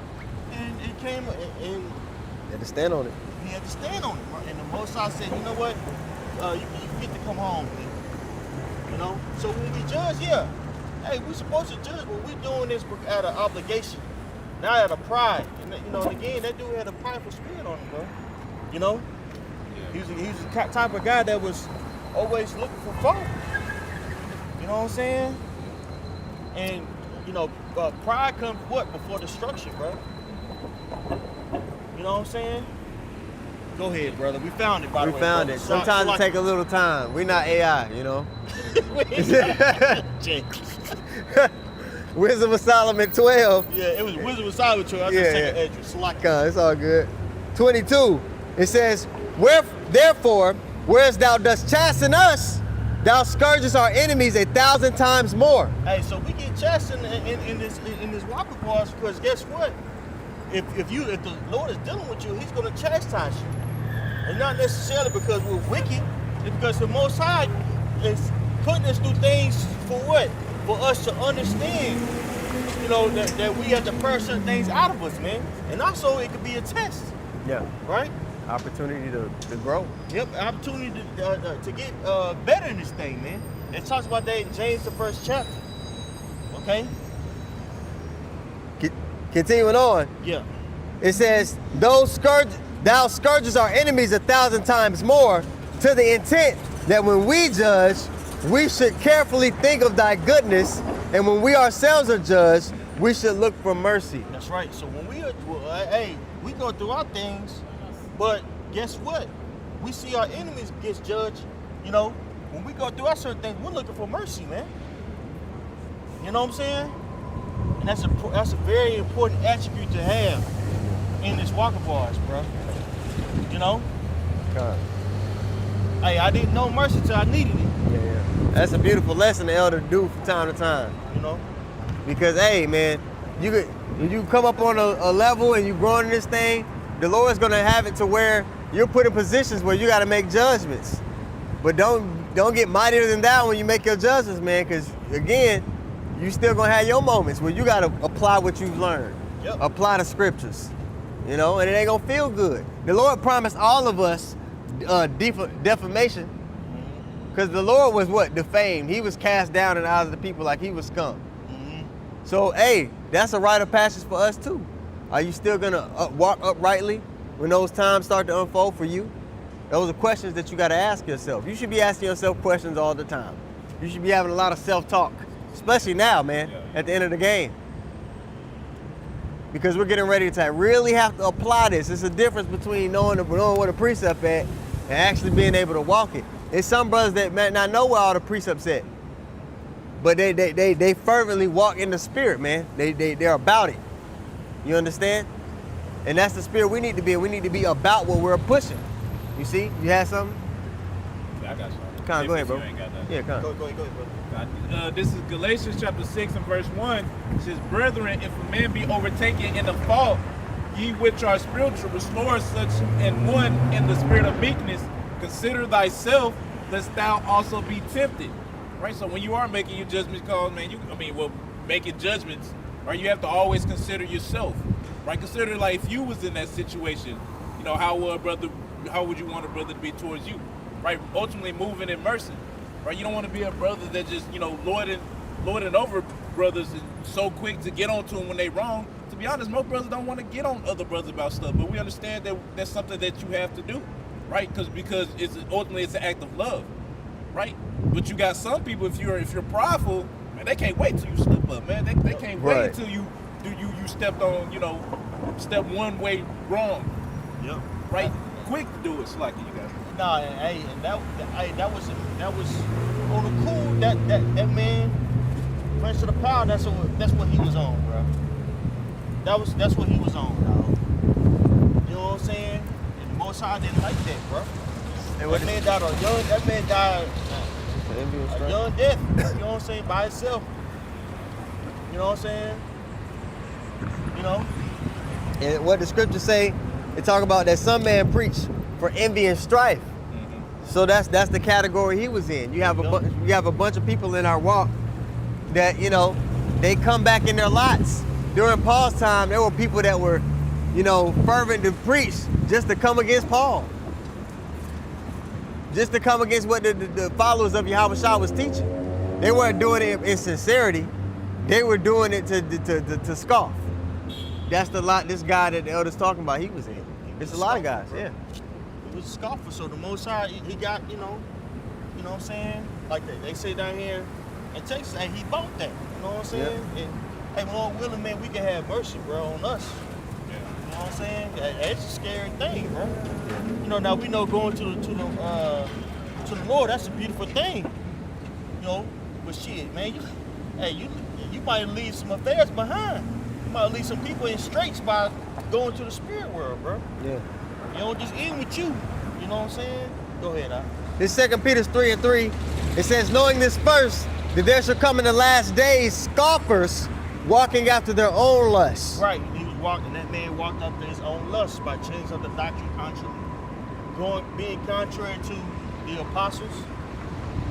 and it came and You had to stand on it. he had to stand on it. Right? And the Most High said, you know what? You get to come home, man. So when we judge, yeah. Hey, we supposed to judge, but we doing this out of obligation. Not out of pride. And again, that dude had a prideful spirit on him, bro. Yeah. He was the type of guy that was always looking for fault. You know what I'm saying? And, pride comes what? Before destruction, bro. You know what I'm saying? Go ahead, brother. We found it, by the way. We found it. Sometimes it take a little time. We're not AI, Wisdom of Solomon 12. Yeah, it was Wisdom of Solomon 12. I just take an edge. Select. It's all good. 22. It says, "Therefore, whereas thou dost chasten us, thou scourgest our enemies 1,000 times more." Hey, so we get chastened in this walking clause, because guess what? If the Lord is dealing with you, He's going to chastise you, and not necessarily because we're wicked. It's because the Most High is putting us through things for what? For us to understand, that we have to purge certain things out of us, man. And also, it could be a test. Yeah. Right? Opportunity to grow. Yep, opportunity to get better in this thing, man. It talks about that in James, the 1st chapter. Okay? Continuing on, Yeah. it says, thou scourges our enemies 1,000 times more, to the intent that when we judge, we should carefully think of thy goodness, and when we ourselves are judged, we should look for mercy. That's right. So when we go through our things, but guess what? We see our enemies get judged. You know, when we go through our certain things, we're looking for mercy, man. You know what I'm saying? And that's a very important attribute to have in this walk of ours, bro. You know? God. Hey, I didn't know mercy till I needed it. Yeah. That's a beautiful lesson the elder do from time to time. You know? Because, hey, man, when you come up on a level and you growing in this thing, the Lord's going to have it to where you're put in positions where you got to make judgments. But don't get mightier than that when you make your judgments, man, because, again, you still going to have your moments where you got to apply what you've learned. Yep. Apply the scriptures, you know, and it ain't going to feel good. The Lord promised all of us defamation, because the Lord was what? Defamed. He was cast down in the eyes of the people like he was scum. So, hey, that's a rite of passage for us too. Are you still gonna walk uprightly when those times start to unfold for you? Those are questions that you gotta ask yourself. You should be asking yourself questions all the time. You should be having a lot of self-talk, especially now, man, at the end of the game. Because we're getting ready to really have to apply this. It's a difference between knowing what a precept at and actually being able to walk it. There's some brothers that might not know where all the precepts at, but they fervently walk in the spirit, man. They're about it. You understand? And that's the spirit we need to be in. We need to be about what we're pushing. You see? You had something? Yeah, I got something. Come on, go ahead, bro. You ain't got nothing. Yeah, come Go on. ahead, brother. This is Galatians chapter 6 and verse 1. It says, brethren, if a man be overtaken in the fault, ye which are spiritual, restore such an one in the spirit of meekness. Consider thyself, lest thou also be tempted. Right? So when you are making your judgment calls, man, making judgments, right, you have to always consider yourself. Right? Consider, like, if you was in that situation, you know, how would you want a brother to be towards you? Right? Ultimately moving in mercy. Right? You don't want to be a brother that just, you know, lording over brothers and so quick to get on to them when they wrong. To be honest, most brothers don't want to get on other brothers about stuff, but we understand that that's something that you have to do, right? Because it's ultimately it's an act of love, right? But you got some people, if you're prideful, man, they can't wait till you slip up, man. They can't wait until you stepped on, you know, step one way wrong. Yep. Right? Quick to do it, Slacky, you got it. Nah, and that was on the cool. That man, Prince of the Power. That's what he was on, bro. That's what he was on, dog. You know what I'm saying? And the Most High didn't like that, bro. That man died a young death. You know what I'm saying? By himself. You know what I'm saying? You know. And what the scriptures say, they talk about that some man preach for envy and strife. So that's the category he was in. You have a bunch of people in our walk that, you know, they come back in their lots. During Paul's time, there were people that were, you know, fervent to preach just to come against Paul. Just to come against what the followers of Yahushua was teaching. They weren't doing it in sincerity. They were doing it to scoff. That's the lot this guy that the elder's talking about, he was in. There's a lot of guys, yeah. He was a scoffer, so the Most High, he got, you know what I'm saying? Like they say down here in Texas, hey, he bought that. You know what I'm saying? Yeah. And hey, Lord willing, man, we can have mercy, bro, on us. Yeah. You know what I'm saying? That's a scary thing, bro. You know, now we know going to the Lord, that's a beautiful thing. You know, but shit, man, you might leave some affairs behind. You might leave some people in straits by going to the spirit world, bro. Yeah. You don't just end with you. You know what I'm saying? Go ahead, Al. This 2 Peter 3:3, it says, knowing this first, that there shall come in the last days scoffers walking after their own lusts. Right, he was walking. That man walked after his own lusts by changing of the doctrine being contrary to the apostles.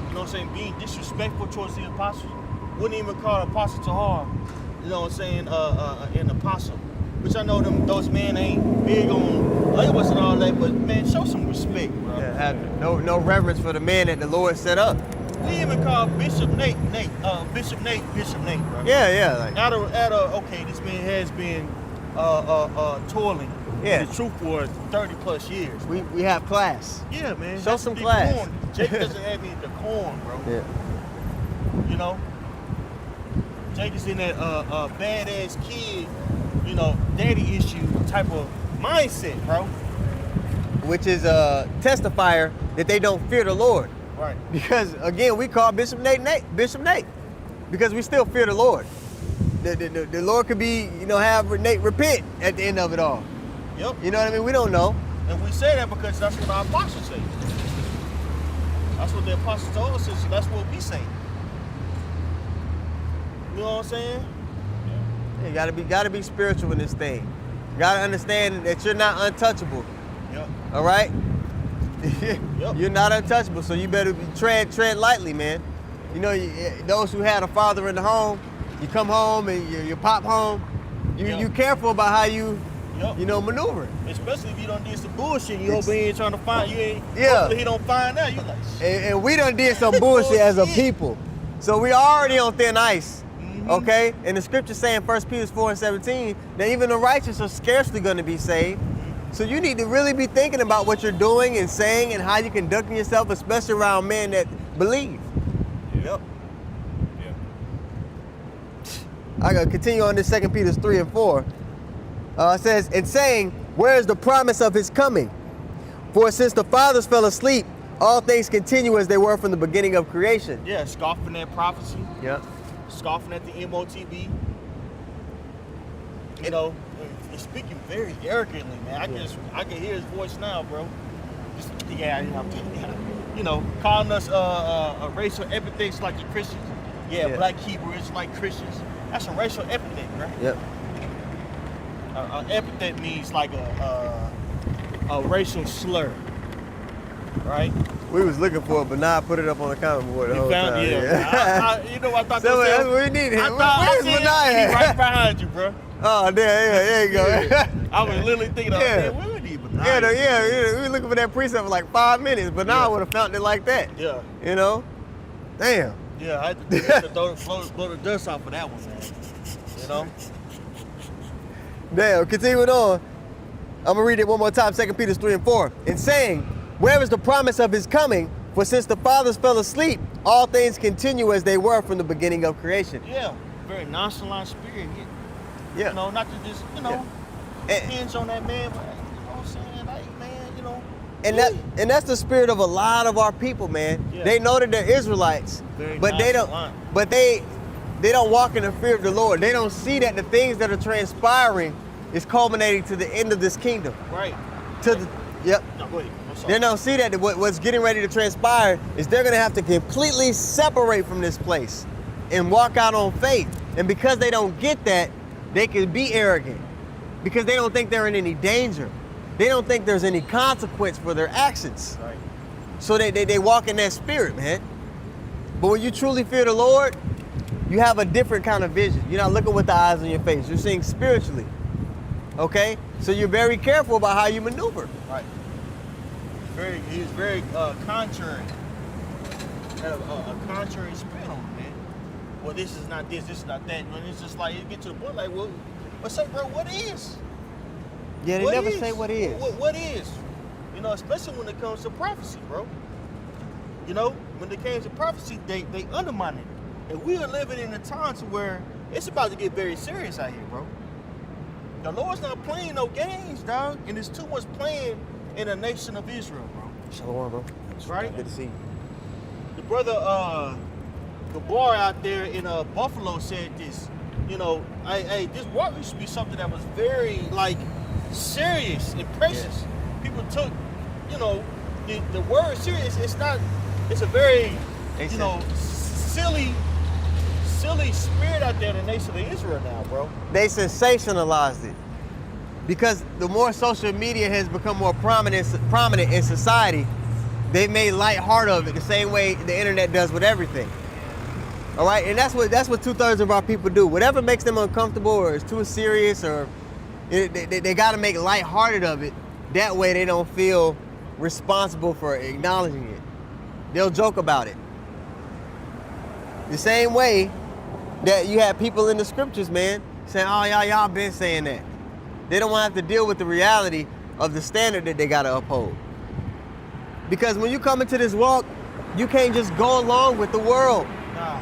You know what I'm saying? Being disrespectful towards the apostles. Wouldn't even call an apostle to harm. You know what I'm saying? An apostle. Which I know those men ain't big on labels and all that, but man, show some respect, bro. Yeah, have no reverence for the man that the Lord set up. we even call Bishop Nate, Bishop Nate, bro. Yeah, like, Okay, this man has been toiling Yeah. in the truth for 30 plus years. we have class. Yeah, man. Show That's some decorum. class. Jake doesn't have any decorum, bro. Yeah. You know? Jake is in that badass kid, you know, daddy issue type of mindset, bro. Which is a testifier that they don't fear the Lord. Right. Because again, we call Bishop Nate because we still fear the Lord. The Lord could be, you know, have Nate repent at the end of it all. Yep. You know what I mean? We don't know. And we say that because that's what our apostles say. That's what the apostles told us, so that's what we say. You know what I'm saying? You gotta be spiritual in this thing. You gotta understand that you're not untouchable. Yep. All right? Yep. You're not untouchable, so you better tread lightly, man. You know, those who had a father in the home, you come home and you pop home. Yep. You careful about how you, Yep. you know, maneuver. Especially if you done did some bullshit, you over here trying to find, you ain't, Yeah. hopefully he don't find out, you like, shit. And we done did some bullshit as a Bullshit. people. So we already on thin ice, Mhm. okay? And the scripture saying 1 Peter 4:17, that even the righteous are scarcely gonna be saved. So you need to really be thinking about what you're doing and saying and how you're conducting yourself, especially around men that believe. Yep. I gotta continue on this 2 Peter 3 and 4. It says, and saying, where is the promise of his coming? For since the fathers fell asleep, all things continue as they were from the beginning of creation. Yeah, scoffing at prophecy, Yeah. scoffing at the MOTB. You know, and speaking very arrogantly, man. I can hear his voice now, bro. Just, you know, calling us racial epithets like the Christians. Yeah, Yeah. black Hebrews like Christians. That's a racial epithet, bro. Yep. An epithet means like a racial slur, right? We was looking for it, but now I put it up on the comment board the You whole found time. yeah. You know what I thought? So that that's was? what we needed. I thought I Where's seen Benaiah? he right behind you, bro. Oh, there you go. I was literally thinking, Yeah. man, we would need Yeah, Benaiah. we were looking for that precept for like 5 minutes, but now I Yeah. would have found it like that. Yeah, You know? Damn. yeah. I had to blow the dust off of that one, man. You know? Damn, continuing on. I'm gonna read it one more time, 2 Peter 3 and 4. And saying, where is the promise of his coming? For since the fathers fell asleep, all things continue as they were from the beginning of creation. Yeah, very nonchalant spirit. Yeah. You know, not to just, you know, And- hinge on that man, but you know what I'm saying? Like, man, you know. And that's the spirit of a lot of our people, man. Yeah. They know that they're Israelites, Very but they don't. nonchalant. But they don't walk in the fear of the Lord. They don't see that the things that are transpiring is culminating to the end of this kingdom. Right. To the yep. No, go ahead. I'm sorry. They don't see that what's getting ready to transpire is they're gonna have to completely separate from this place and walk out on faith. And because they don't get that, they can be arrogant because they don't think they're in any danger. They don't think there's any consequence for their actions. Right. So they walk in that spirit, man. But when you truly fear the Lord, you have a different kind of vision. You're not looking with the eyes on your face. You're seeing spiritually. Okay? So you're very careful about how you maneuver. Right. He's very contrary. Had a contrary spirit on him, man. Well, this is not this is not that. And it's just like you get to the point like, well, say, bro, what is? Yeah, they What never is? say what is. What is? You know, especially when it comes to prophecy, bro. You know, when it came to prophecy, they undermine it. And we are living in a time to where it's about to get very serious out here, bro. The Lord's not playing no games, dog. And there's too much playing in the nation of Israel, bro. Shalom, bro. Right? Good to see you. The brother Gabar out there in Buffalo said this. You know, hey, this war used to be something that was very like serious and precious. People took, you know, the word serious. It's a very, you know, silly spirit out there in the nation of Israel now, bro. They sensationalized it because the more social media has become more prominent in society, they've made lighthearted of it the same way the internet does with everything. All right, and that's what 2/3 of our people do. Whatever makes them uncomfortable or is too serious or they got to make lighthearted of it. That way they don't feel responsible for acknowledging it. They'll joke about it. The same way that you have people in the scriptures, man, saying, oh, y'all been saying that. They don't want to have to deal with the reality of the standard that they got to uphold. Because when you come into this walk, you can't just go along with the world. Nah,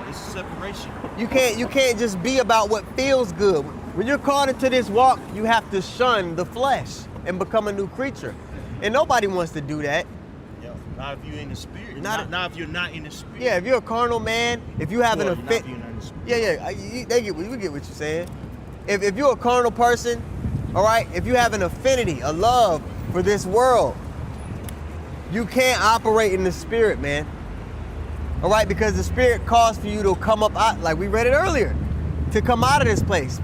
it's separation. You can't just be about what feels good. When you're called into this walk, you have to shun the flesh and become a new creature. And nobody wants to do that. Yeah, not if you're in the spirit. Not if you're not in the spirit. Yeah, if you're a carnal man, if you have an Not if offense. you're not in the spirit. We get what you're saying. If you're a carnal person, all right, if you have an affinity, a love for this world, you can't operate in the spirit, man. All right, because the spirit calls for you to come up out, like we read it earlier, to come out of this place.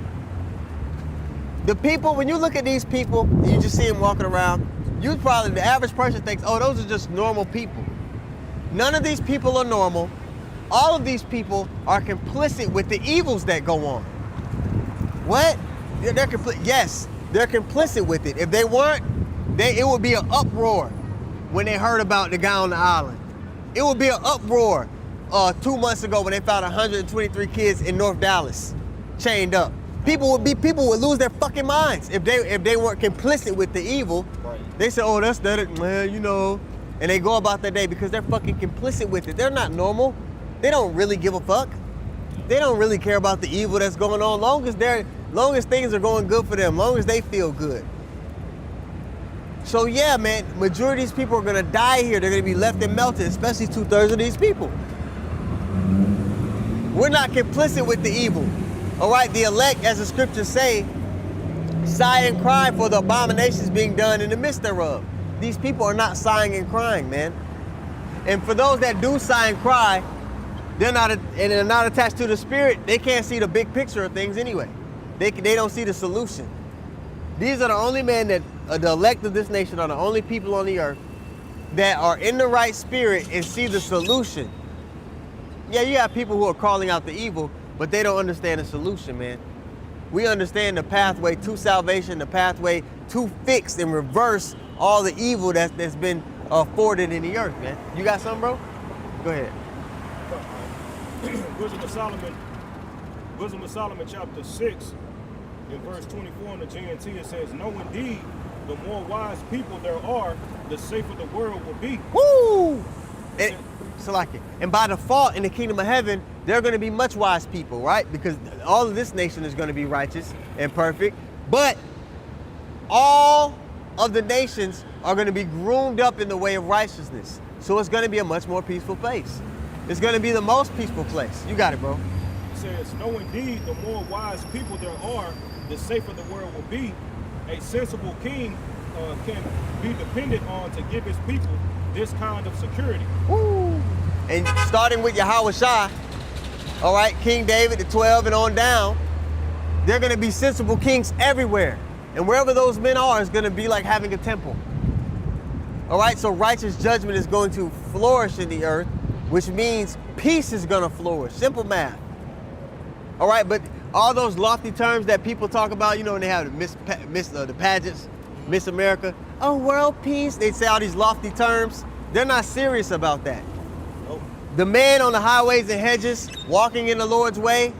The people, when you look at these people, and you just see them walking around, the average person thinks, oh, those are just normal people. None of these people are normal. All of these people are complicit with the evils that go on. What? They're complicit. Yes, they're complicit with it. If they weren't, it would be an uproar when they heard about the guy on the island. It would be an uproar 2 months ago when they found 123 kids in North Dallas chained up. People would lose their fucking minds if they weren't complicit with the evil. Right. They say, oh, that's that, man, you know, and they go about their day because they're fucking complicit with it. They're not normal. They don't really give a fuck. They don't really care about the evil that's going on. Long as things are going good for them, long as they feel good. So yeah, man, majority of these people are gonna die here. They're gonna be left and melted, especially 2/3 of these people. We're not complicit with the evil. All right, the elect, as the scriptures say, sigh and cry for the abominations being done in the midst thereof. These people are not sighing and crying, man. And for those that do sigh and cry, they're not attached to the spirit. They can't see the big picture of things anyway. They don't see the solution. These are the only men that the elect of this nation are the only people on the earth that are in the right spirit and see the solution. Yeah, you have people who are calling out the evil, but they don't understand the solution, man. We understand the pathway to salvation, the pathway to fix and reverse all the evil that's been afforded in the earth, man. You got something, bro? Go ahead. Wisdom of Solomon, chapter 6, in verse 24 in the GNT, it says, "No, indeed, the more wise people there are, the safer the world will be." Woo! And by default, in the kingdom of heaven, there are going to be much wise people, right? Because all of this nation is going to be righteous and perfect. But all of the nations are going to be groomed up in the way of righteousness. So it's going to be a much more peaceful place. It's going to be the most peaceful place. You got it, bro. It says, "No, indeed, the more wise people there are, the safer the world will be. A sensible king can be depended on to give his people this kind of security." Woo! And starting with Yahweh Shai, all right, King David, the 12 and on down, they're going to be sensible kings everywhere. And wherever those men are, it's going to be like having a temple. All right, so righteous judgment is going to flourish in the earth, which means peace is going to flourish. Simple math. All right, but all those lofty terms that people talk about, you know, when they have the pageants, Miss America, oh, world peace, they say all these lofty terms. They're not serious about that. Nope. The men on the highways and hedges walking in the Lord's way,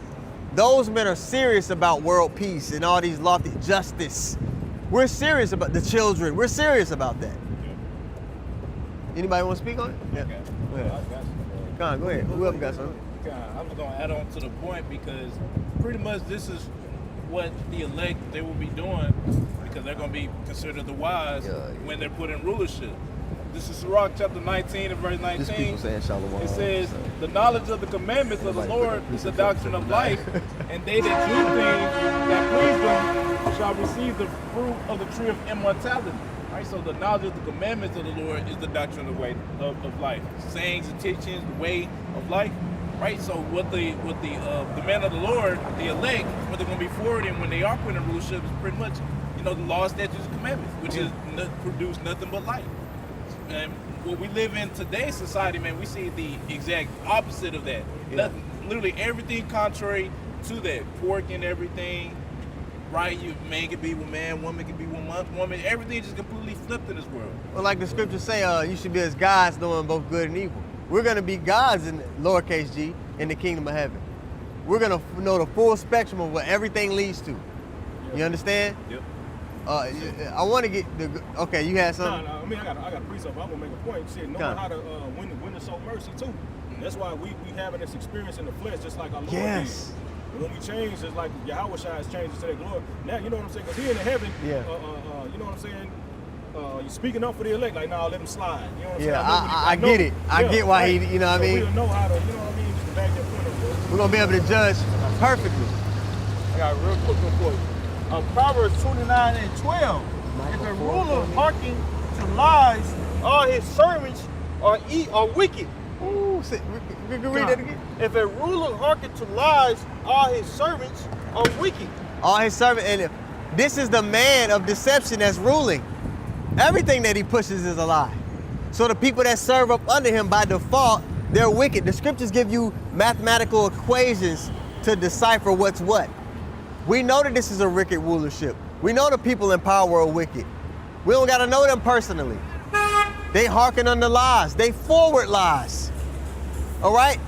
those men are serious about world peace and all these lofty justice. We're serious about the children. We're serious about that. Anybody want to speak on it? Yeah. Okay. Go ahead. Go on, go ahead. Whoever got something. I was going to add on to the point because pretty much this is what the elect they will be doing because they're going to be considered the wise when they're put in rulership. This is Sirach chapter 19 and verse 19. Just people saying Shalom. It says, "The knowledge of the commandments of the Lord is the doctrine of life, and they that do things that please them shall receive the fruit of the tree of immortality." Right, so the knowledge of the commandments of the Lord is the doctrine of the way of life. Sayings and teachings, the way of life. Right, so what the men of the Lord, the elect, what they're going to be forwarding when they are put in rulership is pretty much, you know, the law, statutes, and commandments, which is produce nothing but life. And what we live in today's society, man, we see the exact opposite of that. Nothing, literally everything contrary to that. Pork and everything, right? Man can be with man, woman can be with woman. Everything just completely flipped in this world. Well, like the scriptures say, you should be as gods knowing both good and evil. We're going to be gods in lowercase g, in the kingdom of heaven. We're gonna know the full spectrum of what everything leads to. You understand? Yep. I want to get the. Okay, you had something. No, I mean, I got a precept. I'm gonna make a point. Shit, knowing how to when to show mercy too. That's why we having this experience in the flesh, just like our Lord Yes. did. And when we change, it's like Yahweh Shai has changed to their glory. Now, you know what I'm saying? Because he in the heaven, Yeah. you know what I'm saying? You're speaking up for the elect, like, nah, let him slide. You know what I'm Yeah, saying? I get it. I get why he, you know what I mean? We'll know how to, you know what I mean? Just to back that point up. We're gonna be able to judge perfectly. I got a real quick one for you. Proverbs 29 and 12. If a ruler hearken to lies, all his servants are wicked. Ooh, we can read that again. If a ruler hearken to lies, all his servants are wicked. All his servant, and this is the man of deception that's ruling. Everything that he pushes is a lie. So the people that serve up under him by default, they're wicked. The scriptures give you mathematical equations to decipher what's what. We know that this is a wicked rulership. We know the people in power are wicked. We don't gotta know them personally. They hearken unto lies. They forward lies. All right?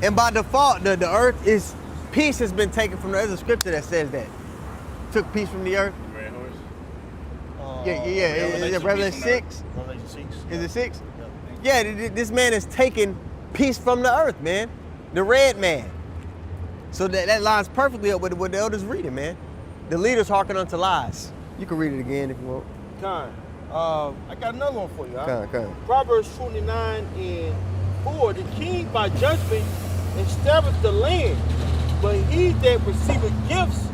And by default, the earth is, peace has been taken from the earth. There's a scripture that says that. Took peace from the earth. Red horse. Yeah. Revelation 6. Revelation 6. Is it 6? Yeah, this man is taking peace from the earth, man. The red man. So that lines perfectly up with what the elders reading, man. The leaders hearken unto lies. You can read it again if you want. Kind. I got another one for you. Huh? Kind. Proverbs 29 and 4. The king by judgment established the land, but he that receiveth gifts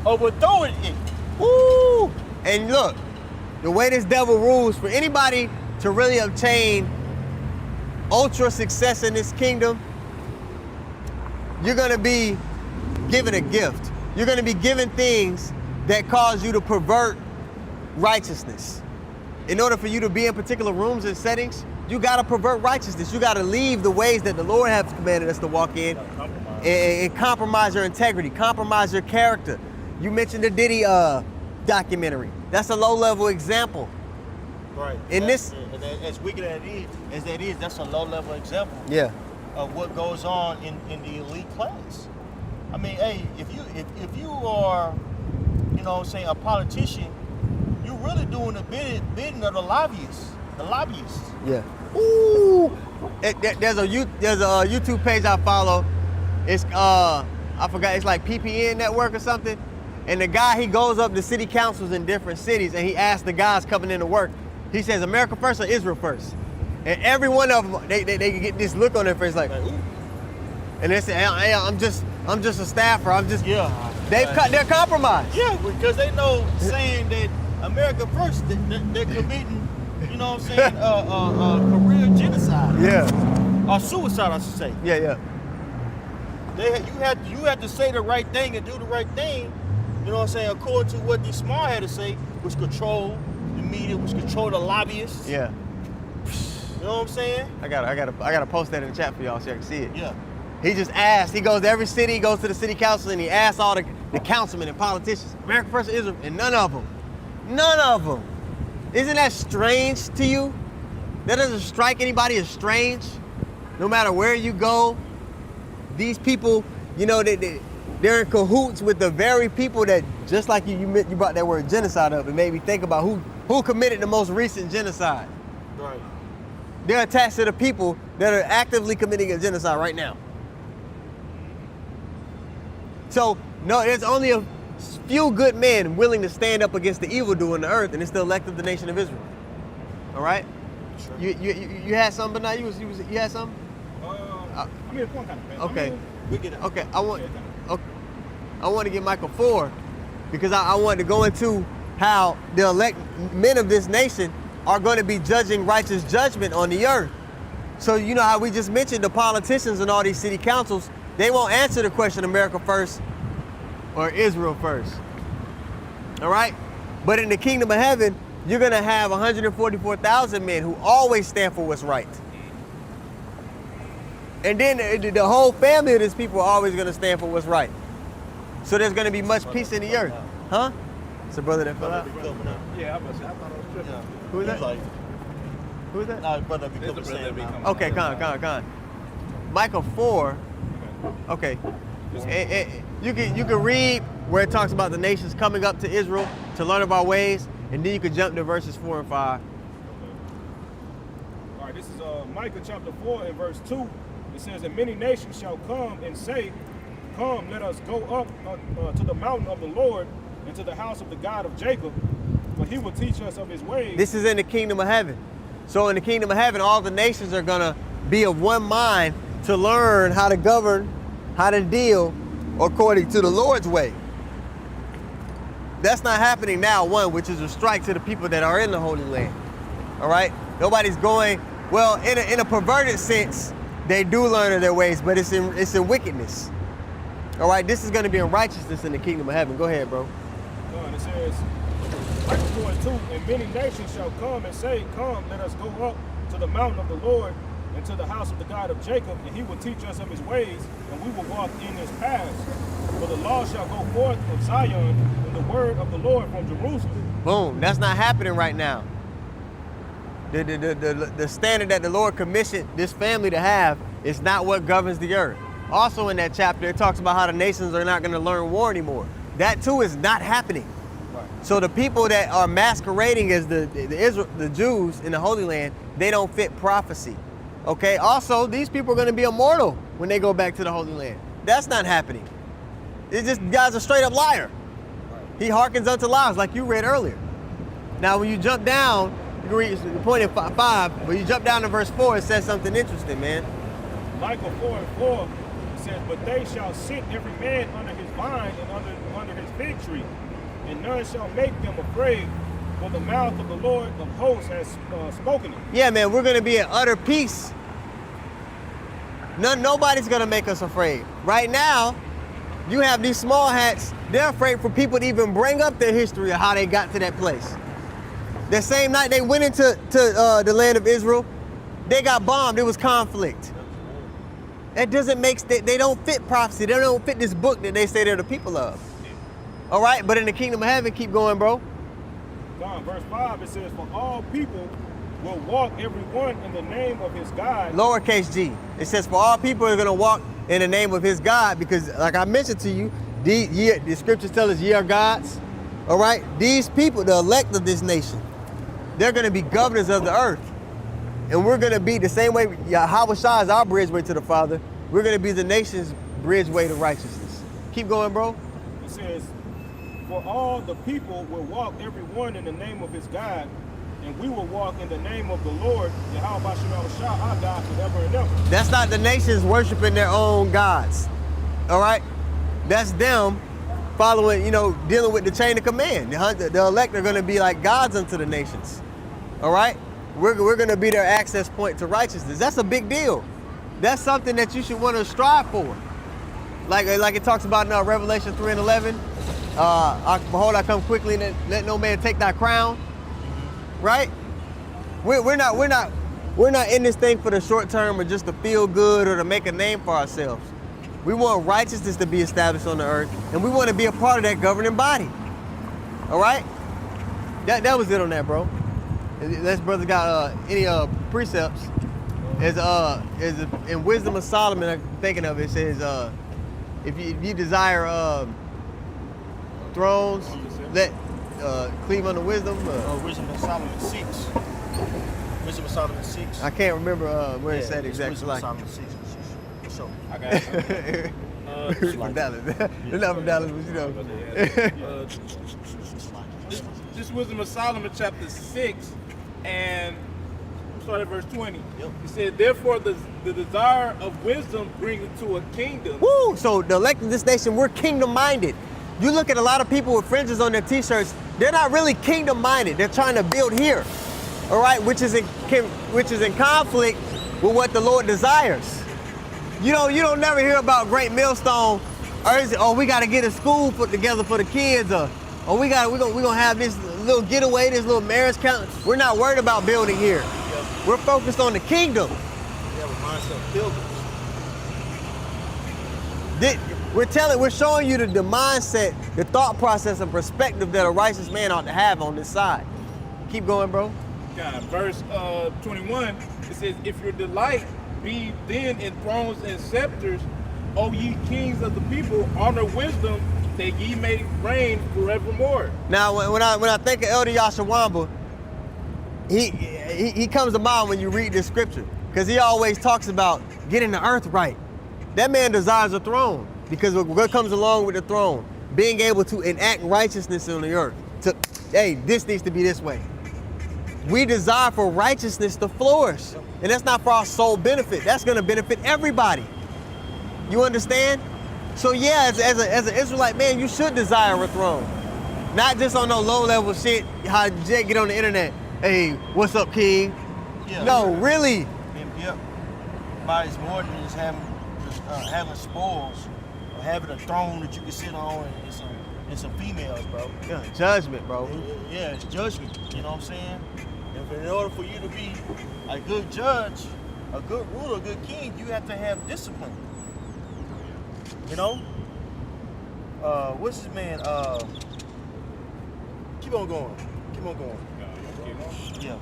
overthroweth it. Woo! And look, the way this devil rules, for anybody to really obtain ultra success in this kingdom, you're gonna be given a gift. You're gonna be given things that cause you to pervert righteousness. In order for you to be in particular rooms and settings, you gotta pervert righteousness. You gotta leave the ways that the Lord has commanded us to walk in and compromise your integrity, compromise your character. You mentioned the Diddy documentary. That's a low-level example. Right. In this, and as wicked as that is, that's a low-level example. yeah, Of what goes on in the elite class. I mean, hey, if you are, you know what I'm saying, a politician, you're really doing the bidding of the lobbyists. yeah. Ooh, there's a YouTube page I follow. It's I forgot. It's like PPN Network or something. And the guy, he goes up to city councils in different cities and he asks the guys coming into work. He says, America first or Israel first? And every one of them, they get this look on their face like, ooh. And they say, hey, I'm just a staffer. They're compromised. Yeah, because they know saying that America first, they're committing, you know what I'm saying, career genocide. Yeah. Or suicide, I should say. Yeah. You have to say the right thing and do the right thing, you know what I'm saying, according to what these smart had to say, which control the media, which control the lobbyists. Yeah. You know what I'm saying? I gotta post that in the chat for y'all so y'all can see it. Yeah. He just asked, he goes to every city, he goes to the city council and he asks all the councilmen and politicians, America first or Israel, and none of them. Isn't that strange to you? That doesn't strike anybody as strange? No matter where you go, these people, you know, they're in cahoots with the very people that, just like you brought that word genocide up, and made me think about who committed the most recent genocide. Right. They're attached to the people that are actively committing a genocide right now. So, no, there's only a few good men willing to stand up against the evildoer on the earth, and it's the elect of the nation of Israel. All right? Sure. You had something, but now you had something? I mean, it's one kind of thing. Okay. I mean, We get it. Okay, I want to get Michael 4 because I want to go into how the elect men of this nation are going to be judging righteous judgment on the earth. So you know how we just mentioned the politicians and all these city councils, they won't answer the question America first or Israel first. All right? But in the kingdom of heaven, you're going to have 144,000 men who always stand for what's right. And then the whole family of these people are always going to stand for what's right. So there's going to be much peace in the earth. Huh? It's a brother that fell out. yeah, I thought I was tripping. Yeah. Who is that? Who is that? Nah, brother There's become the the brother same become- now. Okay, con. Micah 4. Okay. You can read where it talks about the nations coming up to Israel to learn of our ways, and then you can jump to verses 4 and 5. All right, this is Micah chapter 4 and verse 2. It says, and many nations shall come and say, come, let us go up to the mountain of the Lord and to the house of the God of Jacob, for he will teach us of his ways. This is in the kingdom of heaven. So in the kingdom of heaven, all the nations are going to be of one mind to learn how to govern, how to deal according to the Lord's way. That's not happening now, one, which is a strike to the people that are in the Holy Land. All right? Nobody's going, well, in a perverted sense, they do learn of their ways, but it's in wickedness. All right? This is going to be in righteousness in the kingdom of heaven. Go ahead, bro. And it says, Micah 4 and 2, and many nations shall come and say, come, let us go up to the mountain of the Lord and to the house of the God of Jacob, and he will teach us of his ways, and we will walk in his paths. For the law shall go forth from Zion, and the word of the Lord from Jerusalem. Boom. That's not happening right now. The standard that the Lord commissioned this family to have is not what governs the earth. Also in that chapter, it talks about how the nations are not going to learn war anymore. That too is not happening. Right. So the people that are masquerading as the Jews in the Holy Land, they don't fit prophecy. Okay. Also, these people are going to be immortal when they go back to the Holy Land. That's not happening. It's just God's a straight up liar. Right. He hearkens unto lies, like you read earlier. Now, when you jump down, you can read the point in 5. When you jump down to verse 4, it says something interesting, man. Micah 4 and 4 says, but they shall sit every man under his vine and under his fig tree, and none shall make them afraid, for the mouth of the Lord of hosts has spoken it. Yeah, man, we're going to be at utter peace. Nobody's going to make us afraid. Right now, you have these small hats, they're afraid for people to even bring up their history of how they got to that place. The same night they went into the land of Israel, they got bombed. It was conflict. That doesn't make, they don't fit prophecy. They don't fit this book that they say they're the people of. All right, but in the kingdom of heaven, keep going, bro. Verse 5, it says, for all people will walk every one in the name of his God. Lowercase g. It says, for all people are going to walk in the name of his God, because like I mentioned to you, the scriptures tell us ye are gods. All right, these people, the elect of this nation, they're going to be governors of the earth. And we're going to be the same way Yahweh Shah is our bridgeway to the Father. We're going to be the nation's bridgeway to righteousness. Keep going, bro. It says, for all the people will walk every one in the name of his God, and we will walk in the name of the Lord, Yahweh Shah, our God, forever and ever. That's not the nations worshiping their own gods. All right? That's them following, dealing with the chain of command. The elect are going to be like gods unto the nations. All right? We're going to be their access point to righteousness. That's a big deal. That's something that you should want to strive for. Like it talks about in Revelation 3 and 11. Behold, I come quickly, and let no man take thy crown. Right? We're not in this thing for the short term or just to feel good or to make a name for ourselves. We want righteousness to be established on the earth, and we want to be a part of that governing body. All right? That was it on that, bro. Unless brother got any precepts. Is in Wisdom of Solomon, I'm thinking of it, says if you desire thrones, let cleave unto wisdom. Wisdom of Solomon 6. Wisdom of Solomon 6. I can't remember where it said exactly. Wisdom of Solomon 6. So I got it. From Dallas. They're not from Dallas, but This Wisdom of Solomon chapter 6 and start at verse 20. Yep. He said, therefore the desire of wisdom bringeth to a kingdom. Woo! So the elect of this nation, we're kingdom minded. You look at a lot of people with fringes on their t-shirts, they're not really kingdom minded. They're trying to build here. All right, which is in conflict with what the Lord desires. You don't never hear about Great Millstone, or we got to get a school put together for the kids, or we're gonna have this little getaway, this little marriage count. We're not worried about building here. We're focused on the kingdom. We have a mindset of builders. We're showing you the mindset, the thought process and perspective that a righteous man ought to have on this side. Keep going, bro. God, verse 21, it says, if your delight be then in thrones and scepters, O ye kings of the people, honor wisdom, that ye may reign forevermore. Now, when I think of Elder Yashawamba, he comes to mind when you read this scripture, because he always talks about getting the earth right. That man desires a throne, because what comes along with the throne? Being able to enact righteousness on the earth. Hey, this needs to be this way. We desire for righteousness to flourish, and that's not for our sole benefit. That's going to benefit everybody. You understand? So yeah, as an Israelite man, you should desire a throne. Not just on no low-level shit, how Jake get on the internet. Hey, what's up, king? Yeah. No, really. Yep. But it's more than just having spoils or having a throne that you can sit on and some females, bro. Yeah, judgment, bro. Yeah, it's judgment. You know what I'm saying? If in order for you to be a good judge, a good ruler, a good king, you have to have discipline. You know? What's his man? Keep on going. Keep on going. Yeah.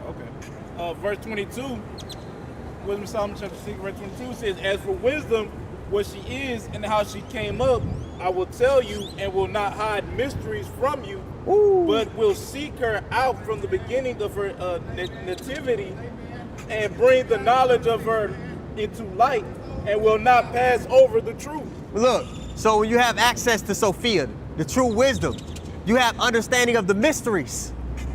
Okay. Verse 22, Wisdom of Solomon chapter 6, verse 22 says, as for wisdom, what she is and how she came up, I will tell you and will not hide mysteries from you, but will seek her out from the beginning of her nativity and bring the knowledge of her into light and will not pass over the truth. Look, so when you have access to Sophia, the true wisdom, you have understanding of the mysteries.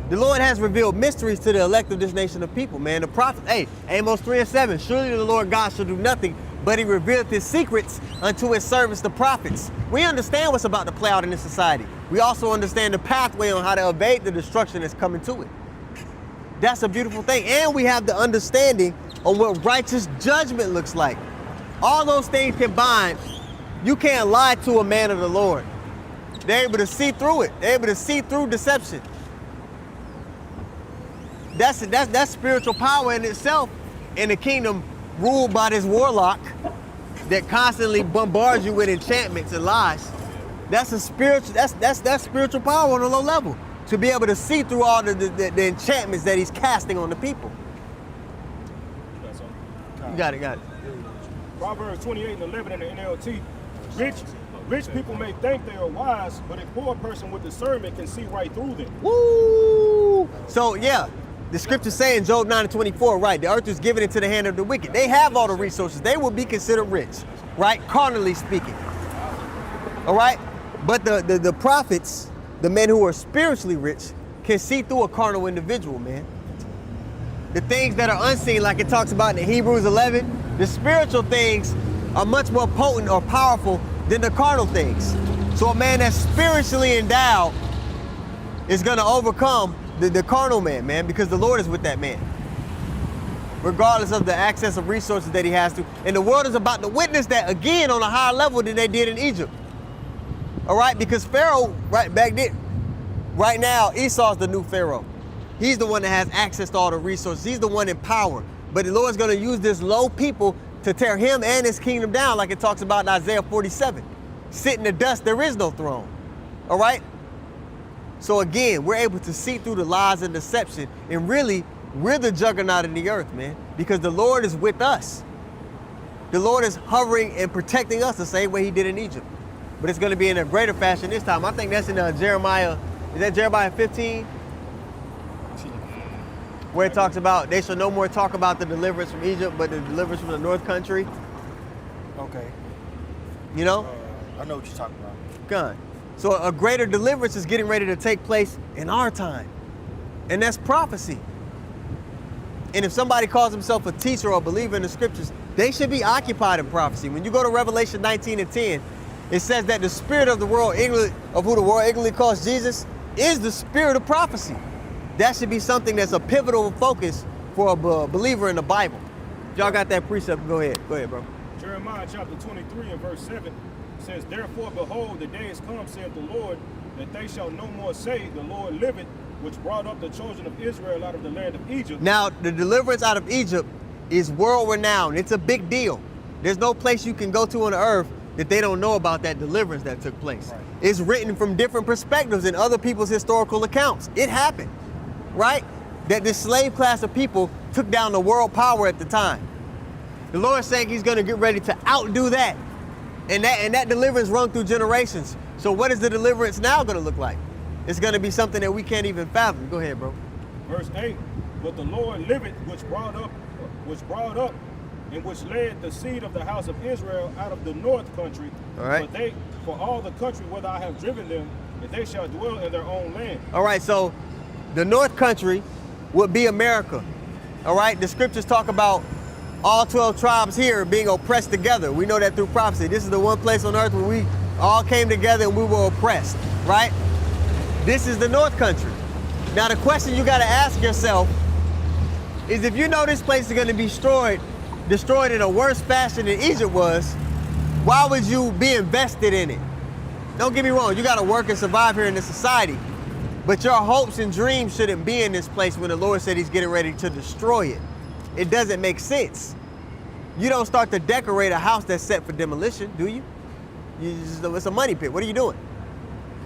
The Lord has revealed mysteries to the elect of this nation of people, man. The prophet, hey, Amos 3:7, surely the Lord God shall do nothing, but he revealed his secrets unto his servants, the prophets. We understand what's about to play out in this society. We also understand the pathway on how to evade the destruction that's coming to it. That's a beautiful thing. And we have the understanding on what righteous judgment looks like. All those things combined, you can't lie to a man of the Lord. They're able to see through it. They're able to see through deception. That's spiritual power in itself in a kingdom ruled by this warlock that constantly bombards you with enchantments and lies. That's a spiritual. That's spiritual power on a low level, to be able to see through all the enchantments that he's casting on the people. You got it. Proverbs 28:11 in the NLT. Rich people may think they are wise, but a poor person with discernment can see right through them. Woo! So yeah, the scriptures say in Job 9:24, right? The earth is given into the hand of the wicked. They have all the resources. They will be considered rich, right? Carnally speaking. All right? But the prophets, the men who are spiritually rich, can see through a carnal individual, man. The things that are unseen, like it talks about in Hebrews 11, the spiritual things are much more potent or powerful than the carnal things. So a man that's spiritually endowed is going to overcome the carnal man, because the Lord is with that man, regardless of the access of resources that he has to. And the world is about to witness that again on a higher level than they did in Egypt. All right, because Pharaoh, right back then, right now, Esau's the new Pharaoh. He's the one that has access to all the resources. He's the one in power. But the Lord's going to use this low people to tear him and his kingdom down, like it talks about in Isaiah 47. Sit in the dust, there is no throne. All right? So again, we're able to see through the lies and deception, and really, we're the juggernaut in the earth, man, because the Lord is with us. The Lord is hovering and protecting us the same way he did in Egypt. But it's going to be in a greater fashion this time. I think that's in Jeremiah, is that Jeremiah 15? Where it talks about, they shall no more talk about the deliverance from Egypt, but the deliverance from the north country. Okay. You know? I know what you're talking about. God. So a greater deliverance is getting ready to take place in our time. And that's prophecy. And if somebody calls himself a teacher or a believer in the scriptures, they should be occupied in prophecy. When you go to Revelation 19:10, it says that the spirit of the world, of who the world ignorantly calls Jesus, is the spirit of prophecy. That should be something that's a pivotal focus for a believer in the Bible. Y'all got that precept? Go ahead, bro. Jeremiah chapter 23 and verse 7 says, therefore, behold, the day is come, saith the Lord, that they shall no more say, the Lord liveth, which brought up the children of Israel out of the land of Egypt. Now, the deliverance out of Egypt is world renowned. It's a big deal. There's no place you can go to on the earth that they don't know about that deliverance that took place. Right. It's written from different perspectives in other people's historical accounts. It happened, right? that this slave class of people took down the world power at the time. The Lord is saying he's going to get ready to outdo that. And that deliverance run through generations. So what is the deliverance now going to look like? It's going to be something that we can't even fathom. Go ahead, bro. Verse 8, but the Lord liveth, which brought up, and which led the seed of the house of Israel out of the north country. All right. For all the country whither I have driven them, and they shall dwell in their own land. All right, so the north country would be America. All right, the scriptures talk about all 12 tribes here being oppressed together. We know that through prophecy. This is the one place on earth where we all came together and we were oppressed, right? This is the north country. Now the question you got to ask yourself is, if you know this place is going to be destroyed in a worse fashion than Egypt was, why would you be invested in it? Don't get me wrong, you got to work and survive here in this society, but your hopes and dreams shouldn't be in this place when the Lord said he's getting ready to destroy it. It doesn't make sense. You don't start to decorate a house that's set for demolition, do you? It's a money pit. What are you doing?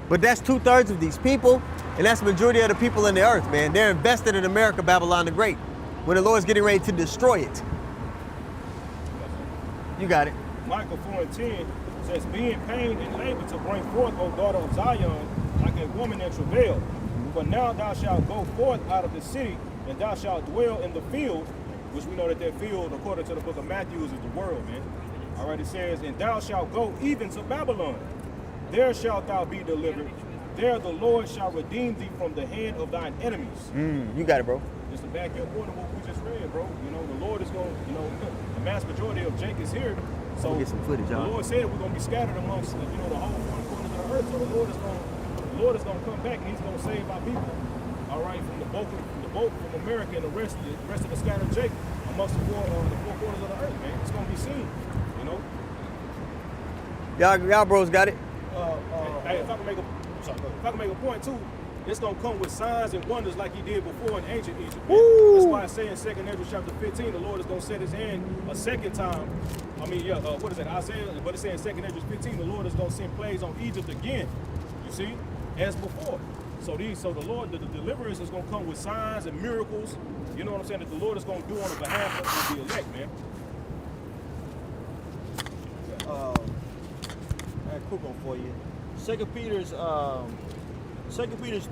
But that's 2/3 of these people, and that's the majority of the people in the earth, man. They're invested in America, Babylon the Great, when the Lord's getting ready to destroy it. You got it. Micah 4:10 says, be in pain and labor to bring forth, O daughter of Zion, like a woman in travail. For now thou shalt go forth out of the city, and thou shalt dwell in the field, which we know that field, according to the book of Matthew, is the world, man. All right, it says, and thou shalt go even to Babylon. There shalt thou be delivered. There the Lord shall redeem thee from the hand of thine enemies. You got it, bro. Just to back up on what we just read, bro. You know, the Lord is going, the mass majority of Jake is here. So get some footage, the y'all. Lord said we're going to be scattered amongst, the whole four corners of the earth. So the Lord is going to come back and he's going to save our people. All right, from the boat from America and the rest of the scattered Jake amongst the four corners of the earth, man. It's going to be seen, you know. Y'all bros got it. Hey, if I can make a point too, it's gonna come with signs and wonders like he did before in ancient Egypt. That's why I say in 2 Ezra chapter 15, the Lord is gonna set his hand a second time. What is that? Isaiah, but it's saying in 2 Ezra 15, the Lord is gonna send plagues on Egypt again. You see, as before. So the Lord, the deliverance is gonna come with signs and miracles. You know what I'm saying? That the Lord is gonna do on the behalf of the elect, man. I had a quick one for you. 2 Peter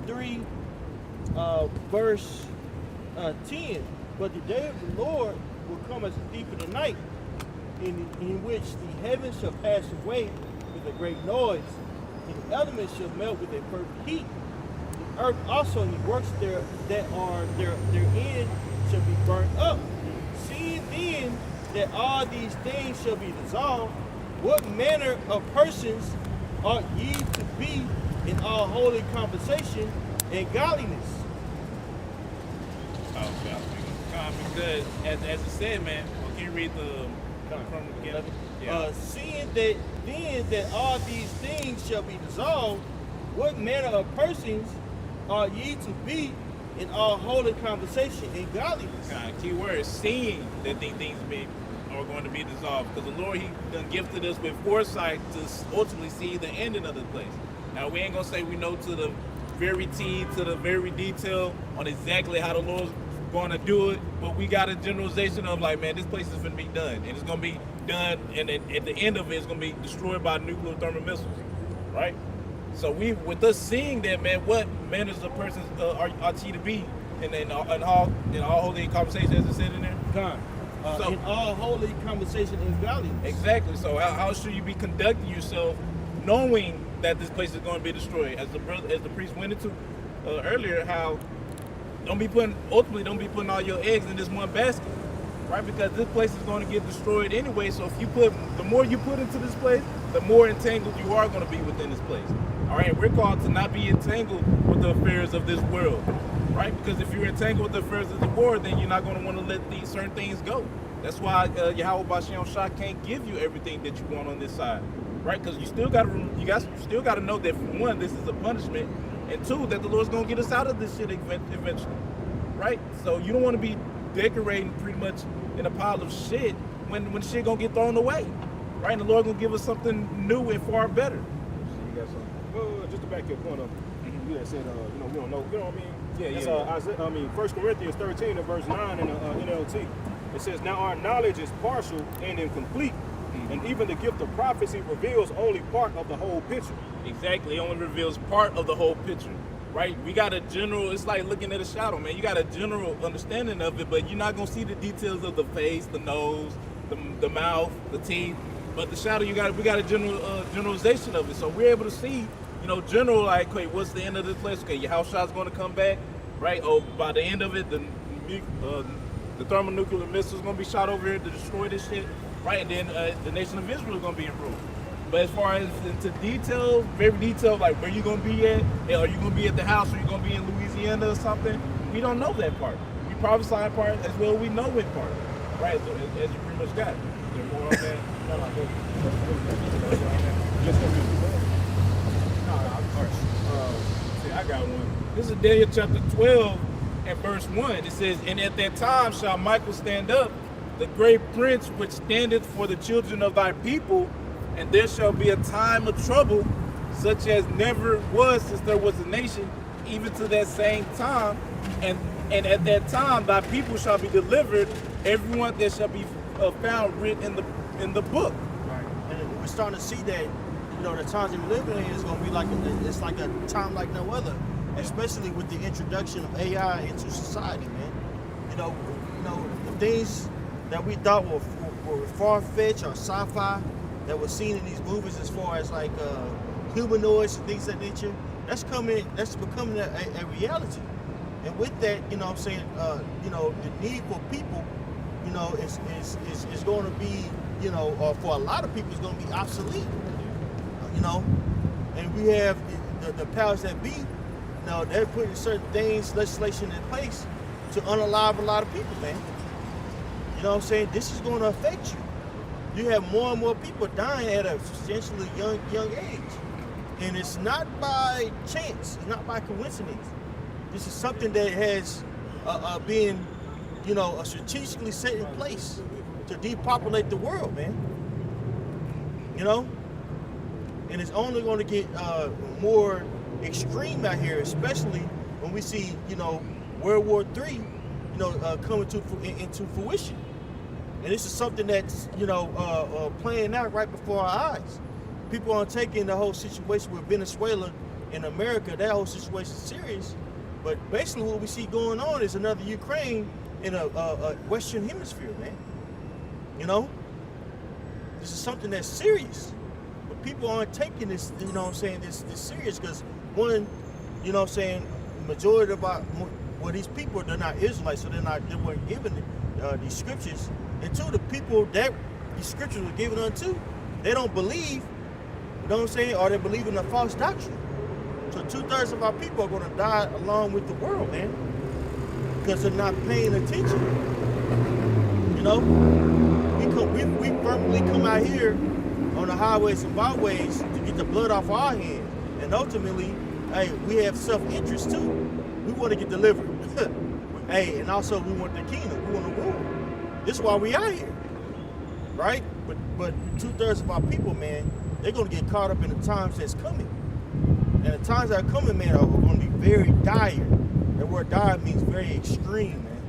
3, verse 10. But the day of the Lord will come as a thief in the night, in which the heavens shall pass away with a great noise, and the elements shall melt with a perfect heat. The earth also and the works there that are therein shall be burnt up. Seeing then that all these things shall be dissolved, what manner of persons ought ye to be in all holy conversation and godliness? Because as it said, man, can you read from the beginning? Yeah. Seeing that then that all these things shall be dissolved, what manner of persons ought ye to be in all holy conversation and godliness? Key word, seeing that these things are going to be dissolved, because the Lord, he done gifted us with foresight to ultimately see the ending of the place. Now we ain't gonna say we know to the very T, to the very detail on exactly how the Lord's going to do it, but we got a generalization of like, man, this place is going to be done, and it's going to be done, and at the end of it, it's going to be destroyed by nuclear thermal missiles, right? So with us seeing that, man, what manners of persons ought ye to be in all holy conversation, as it said in there? God. In all holy conversation and godliness. Exactly. So how should you be conducting yourself, knowing that this place is going to be destroyed? As the priest went into earlier, how don't be putting all your eggs in this one basket, right? Because this place is going to get destroyed anyway. So if the more you put into this place, the more entangled you are going to be within this place. All right, we're called to not be entangled with the affairs of this world, right? Because if you're entangled with the affairs of the world, then you're not going to want to let these certain things go. That's why Yahweh Bashem Shah can't give you everything that you want on this side, right? Because you still got to know that, for one, this is a punishment, and two, that the Lord's going to get us out of this shit eventually, right? So you don't want to be decorating pretty much in a pile of shit when shit going to get thrown away, right? And the Lord going to give us something new and far better. Well, just to back your point up, you had said, you know, we don't know. You know what I mean? Yeah, It's, yeah. Isaiah, 1 Corinthians 13 and verse 9 in the NLT. It says, now our knowledge is partial and incomplete, and even the gift of prophecy reveals only part of the whole picture. Exactly. It only reveals part of the whole picture, right? We got a general, it's like looking at a shadow, man. You got a general understanding of it, but you're not going to see the details of the face, the nose, the mouth, the teeth. But the shadow, we got a general generalization of it. So we're able to see, you know, general, like, okay, what's the end of this place? Okay, your house shot's going to come back, right? Oh, by the end of it, the thermonuclear missile's going to be shot over here to destroy this shit, right? And then the nation of Israel is going to be in rule. But as far as into details, very detailed, like where you going to be at, hey, are you going to be at the house, or are you going to be in Louisiana or something? We don't know that part. We prophesying part as well we know it part, right? So as you pretty much got. Is there more on that? See, I got one. This is Daniel chapter 12 and verse 1. It says, and at that time shall Michael stand up, the great prince which standeth for the children of thy people, and there shall be a time of trouble, such as never was since there was a nation, even to that same time. And at that time thy people shall be delivered, everyone that shall be found written in the book. Right. And we're starting to see that, you know, the times that we're living in is going to be like it's like a time like no other, especially with the introduction of AI into society, man. You know, the things that we thought were far-fetched or sci-fi that were seen in these movies, as far as like humanoids and things of that nature, that's becoming a reality. And with that, you know what I'm saying, you know, the need for people, you know, is going to be, you know, or for a lot of people, it's going to be obsolete. You know, and we have the powers that be, you know, they're putting certain things, legislation in place to unalive a lot of people, man. You know what I'm saying? This is going to affect you. You have more and more people dying at a substantially young age. And it's not by chance, it's not by coincidence. This is something that has been, you know, strategically set in place to depopulate the world, man. You know? And it's only going to get more extreme out here, especially when we see, you know, World War III, you know, coming into fruition. And this is something that's, you know, playing out right before our eyes. People aren't taking the whole situation with Venezuela and America, that whole situation is serious. But basically what we see going on is another Ukraine in a Western hemisphere, man. You know? This is something that's serious. But people aren't taking this, you know what I'm saying, this serious, because one, you know what I'm saying, majority of these people, they're not Israelites, so they weren't given these scriptures. And two, the people that these scriptures were given unto, they don't believe, you know what I'm saying, or they believe in a false doctrine. So 2/3 of our people are going to die along with the world, man, because they're not paying attention. You know, we firmly come out here on the highways and byways to get the blood off our hands, and ultimately, hey, we have self-interest too. We want to get delivered. Hey, and also we want the kingdom. We want to rule. This is why we out here, right? But 2/3 of our people, man, they're going to get caught up in the times that's coming. And the times that are coming, man, are going to be very dire. That word dire means very extreme, man.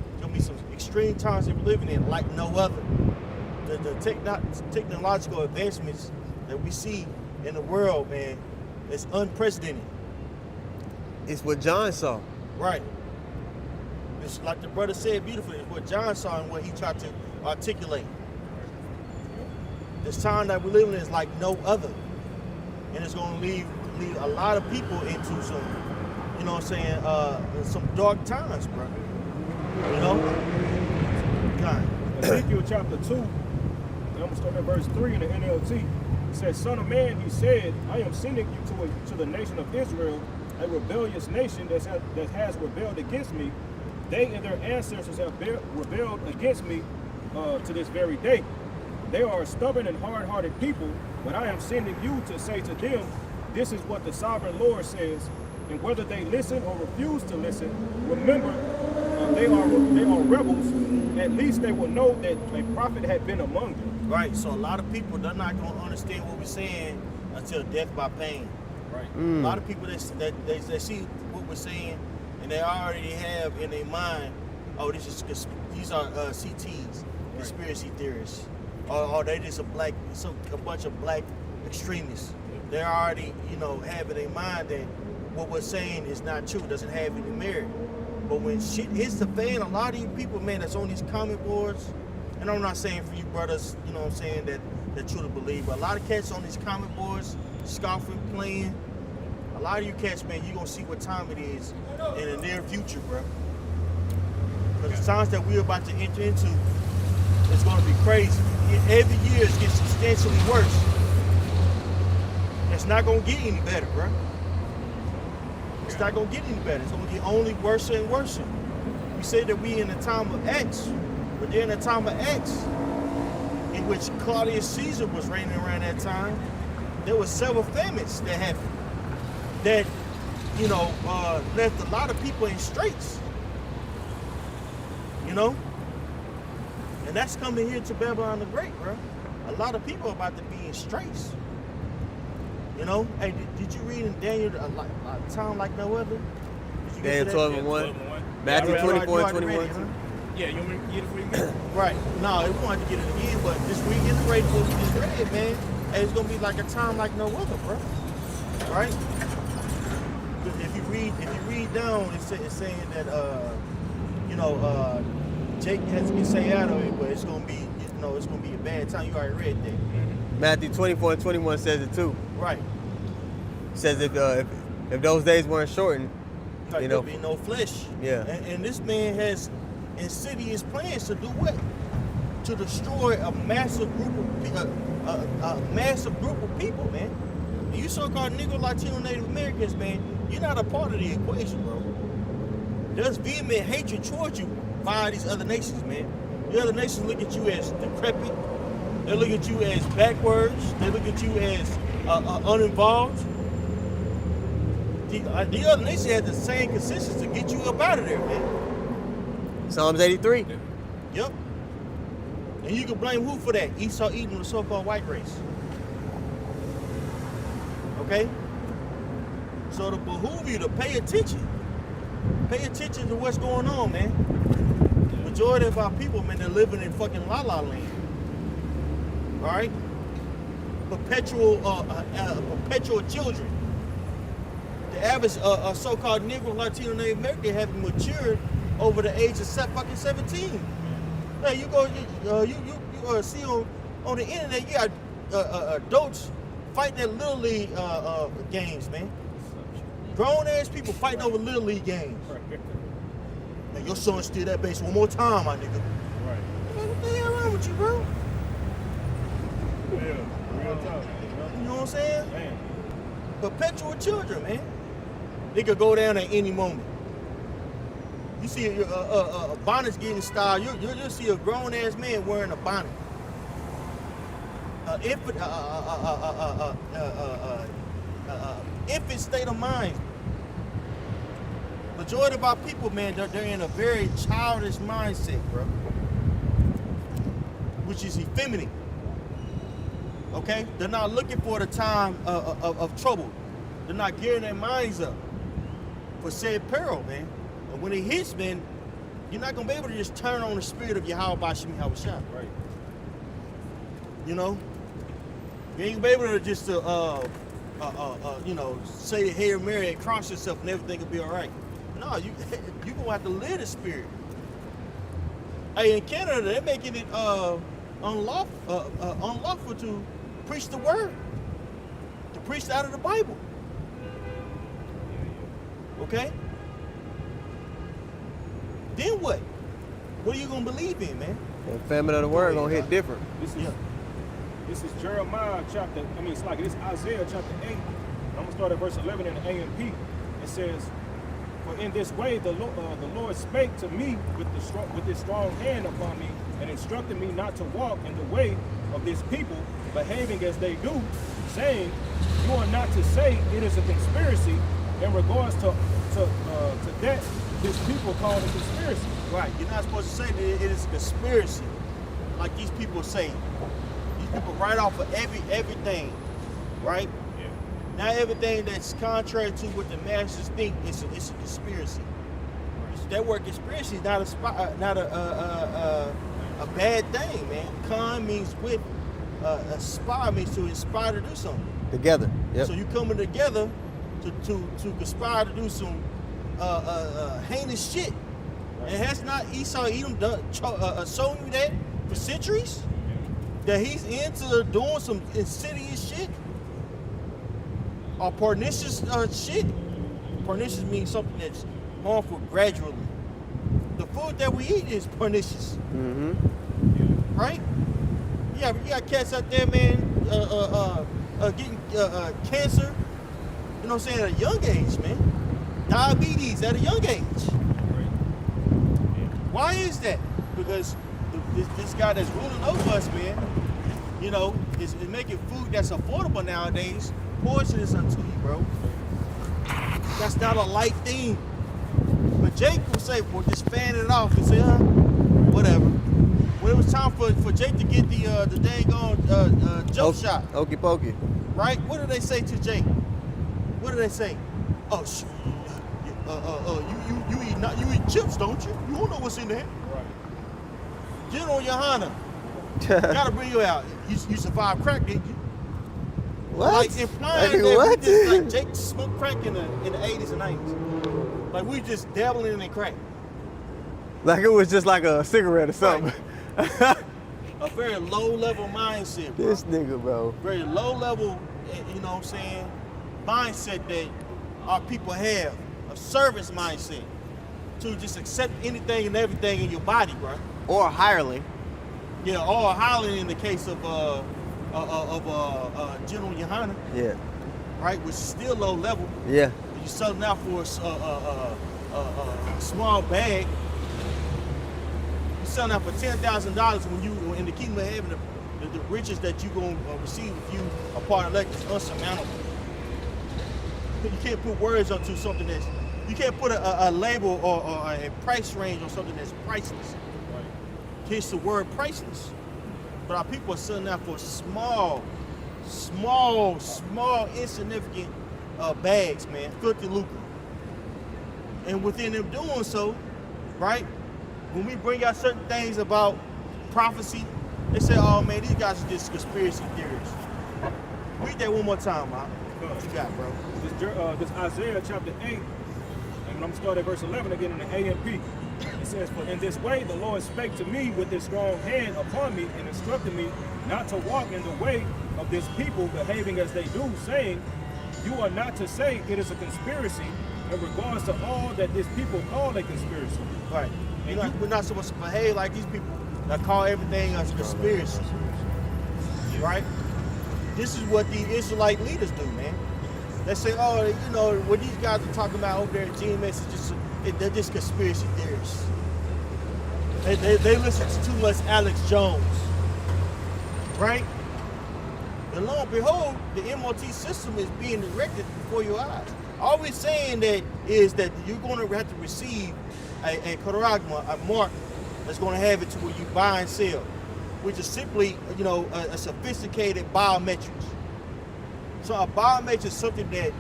There's going to be some extreme times that we're living in like no other. The technological advancements that we see in the world, man, is unprecedented. It's what John saw. Right. It's like the brother said beautifully, it's what John saw and what he tried to articulate. This time that we're living in is like no other. And it's going to lead a lot of people into some, you know what I'm saying, some dark times, bro. You know? God. Ezekiel chapter 2, I'm going to start at verse 3 in the NLT. It says, Son of man, he said, I am sending you to the nation of Israel, a rebellious nation that has rebelled against me. They and their ancestors have rebelled against me to this very day. They are a stubborn and hard-hearted people, but I am sending you to say to them, this is what the sovereign Lord says, and whether they listen or refuse to listen, remember, they are rebels. At least they will know that a prophet had been among them. Right, so a lot of people, they're not going to understand what we're saying until death by pain. Right. A lot of people that see what we're saying, and they already have in their mind, oh, these are CTs, conspiracy theorists, or they just a bunch of black extremists. They're already, have in their mind that what we're saying is not true, doesn't have any merit. But when shit hits the fan, a lot of you people, man, that's on these comment boards, and I'm not saying for you brothers, what I'm saying, that truly believe, but a lot of cats on these comment boards, scoffing, playing, a lot of you cats, man, you're going to see what time it is in the near future, bro. Because the times that we're about to enter into, it's going to be crazy. Every year it gets substantially worse. It's not going to get any better, bro. It's not going to get any better. It's going to get only worse and worse. We say that we in the time of X, but during the time of X, in which Claudius Caesar was reigning around that time, there were several famines that happened that, left a lot of people in straits. And that's coming here to Babylon the Great, bro. A lot of people are about to be in straits. Hey, did you read in Daniel a time like no other? Daniel 12 and 1. Matthew 24 and 21. Yeah, you want me to get it for you again? Right. No, we wanted to get it again, but just reiterate what we just read, man. Hey, it's gonna be like a time like no other, bro. Right? If you read down, it's saying that Jake has to get saved out of it, but it's gonna be it's gonna be a bad time. You already read that. Matthew 24 and 21 says it too. Right. It says if those days weren't shortened, there'll be no flesh. Yeah. And this man has insidious plans to do what? To destroy a massive group of people, man. And you so-called Negro, Latino, Native Americans, man, you're not a part of the equation, bro. There's vehement hatred towards you by these other nations, man. The other nations look at you as decrepit. They look at you as backwards. They look at you as uninvolved. The other nation had the same consistency to get you up out of there, man. Psalms 83. Yep. And you can blame who for that? Esau eating the so-called white race. Okay? So to behoove you to pay attention. Pay attention to what's going on, man. The majority of our people, man, they're living in fucking la-la land. All right? Perpetual children. The average so-called Negro, Latino, Native American haven't matured over the age of fucking 17. Now you see on the internet, you got adults fighting at Little League games, man. Grown ass people fighting over Little League games. Man, your son steal that base one more time, my nigga. Right. What the hell wrong with you, bro? Yeah, real talk. You know what I'm saying? Man. Perpetual children, man. They could go down at any moment. You see a bonnet's getting styled. You'll see a grown ass man wearing a bonnet. Infant state of mind. Majority of our people, man, they're in a very childish mindset, bro. Which is effeminate. Okay? They're not looking for the time of trouble. They're not gearing their minds up for said peril, man. And when it hits, man, you're not going to be able to just turn on the spirit of Yahweh Bashim Yahushua. Right. You know? You ain't going to be able to just, say the Hail Mary and cross yourself and everything will be all right. No, you're going to have to live the spirit. Hey, in Canada, they're making it unlawful to preach the word, to preach out of the Bible. Okay? Then what? What are you gonna believe in, man? The famine of the word gonna hit different. This is Jeremiah chapter. It's Isaiah chapter 8. I'm gonna start at verse 11 in the AMP. It says, "For in this way the Lord spake to me with his strong hand upon me, and instructed me not to walk in the way of this people, behaving as they do, saying, you are not to say it is a conspiracy in regards to that this people call a conspiracy." Right. You're not supposed to say that it is a conspiracy, like these people say. These people write off of everything, right? Yeah. Not everything that's contrary to what the masters think is a conspiracy. That word conspiracy is not a bad thing, man. Con means with, aspire means to inspire to do something. Together. Yep. So you coming together to conspire to do some heinous shit. And has not Esau Edom shown you that for centuries? That he's into doing some insidious shit? Or pernicious shit? Pernicious means something that's harmful gradually. The food that we eat is pernicious. Mm-hmm. Right? Yeah, you got cats out there, man, getting cancer, you know what I'm saying, at a young age, man. Diabetes at a young age. Why is that? Because this guy that's ruling over us, man, you know, is making food that's affordable nowadays poisonous unto you, bro. That's not a light thing. But Jake will say, well, just fan it off and say, whatever. When it was time for Jake to get the dang on jump shot. Okey pokey. Right? What do they say to Jake? What do they say? Oh, shoot. You eat chips, don't you? You don't know what's in there. Right. General Yohana. Gotta bring you out. You survived crack, didn't you? What? Like implying that What? we just, like Jake smoked crack in the 80s and 90s. Like we just dabbling in crack. Like it was just like a cigarette or something. Right. A very low level mindset, bro. This nigga, bro. Very low level, you know what I'm saying, mindset that our people have. A service mindset. To just accept anything and everything in your body, bro. Or a hireling. Yeah, or a hireling in the case of General Yohana, Yeah. right? Which is still low level. Yeah. You selling out for a small bag. You selling out for $10,000 when you in the kingdom of heaven. The riches that you gonna receive if you are part of that is unsurmountable. You can't put words onto something that's. You can't put a label or a price range on something that's priceless. Hence the word priceless. But our people are selling out for small, insignificant bags, man, filthy lucre. And within them doing so, right, when we bring out certain things about prophecy, they say, oh man, these guys are just conspiracy theorists. Read that one more time, Mom. What you got, bro? This Isaiah chapter 8, and I'm going to start at verse 11 again in the AMP. It says, for in this way the Lord spake to me with his strong hand upon me and instructed me not to walk in the way of this people behaving as they do, saying, you are not to say it is a conspiracy in regards to all that this people call a conspiracy. Right. We're not supposed to behave like these people that call everything a conspiracy. Right? This is what the Israelite leaders do, man. They say, oh, you know, what these guys are talking about over there at GMS is just, they're just conspiracy theorists. They listen to too much Alex Jones. Right? And lo and behold, the MOT system is being erected before your eyes. All we're saying that is that you're going to have to receive a charagma, a mark that's going to have it to where you buy and sell, which is simply, you know, a sophisticated biometrics. So a biometric is something that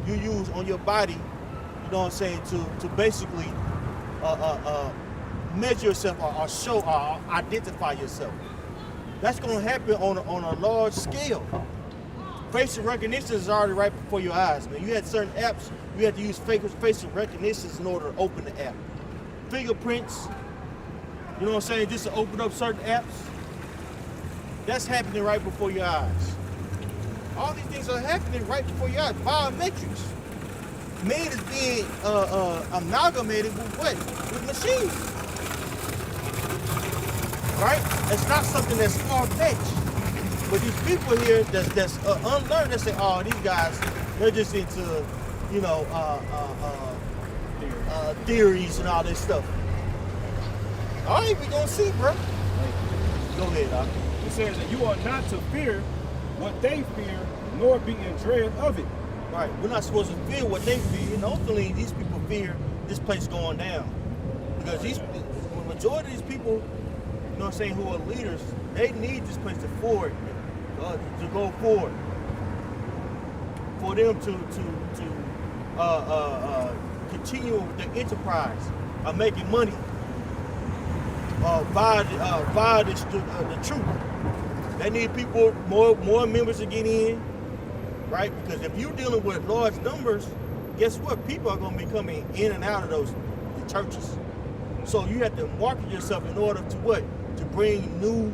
you use on your body, you know what I'm saying, to basically measure yourself or show or identify yourself. That's going to happen on a large scale. Facial recognition is already right before your eyes, man. You had certain apps, you had to use facial recognition in order to open the app. Fingerprints, you know what I'm saying, just to open up certain apps. That's happening right before your eyes. All these things are happening right before your eyes. Biometrics. Man is being amalgamated with what? With machines. Right? It's not something that's far-fetched. But these people here that's unlearned, they say, oh, these guys, they're just into, you know, theories and all this stuff. All right, we gonna see, bro. Go ahead, Doc. It says that you are not to fear what they fear, nor be in dread of it. Right, we're not supposed to fear what they fear, and ultimately these people fear this place going down. Because the majority of these people, you know what I'm saying, who are leaders, they need this place to go forward. for them to continue with their enterprise of making money via the truth. They need people, more members to get in, right? Because if you're dealing with large numbers, guess what? People are going to be coming in and out of the churches. So you have to market yourself in order to what? To bring new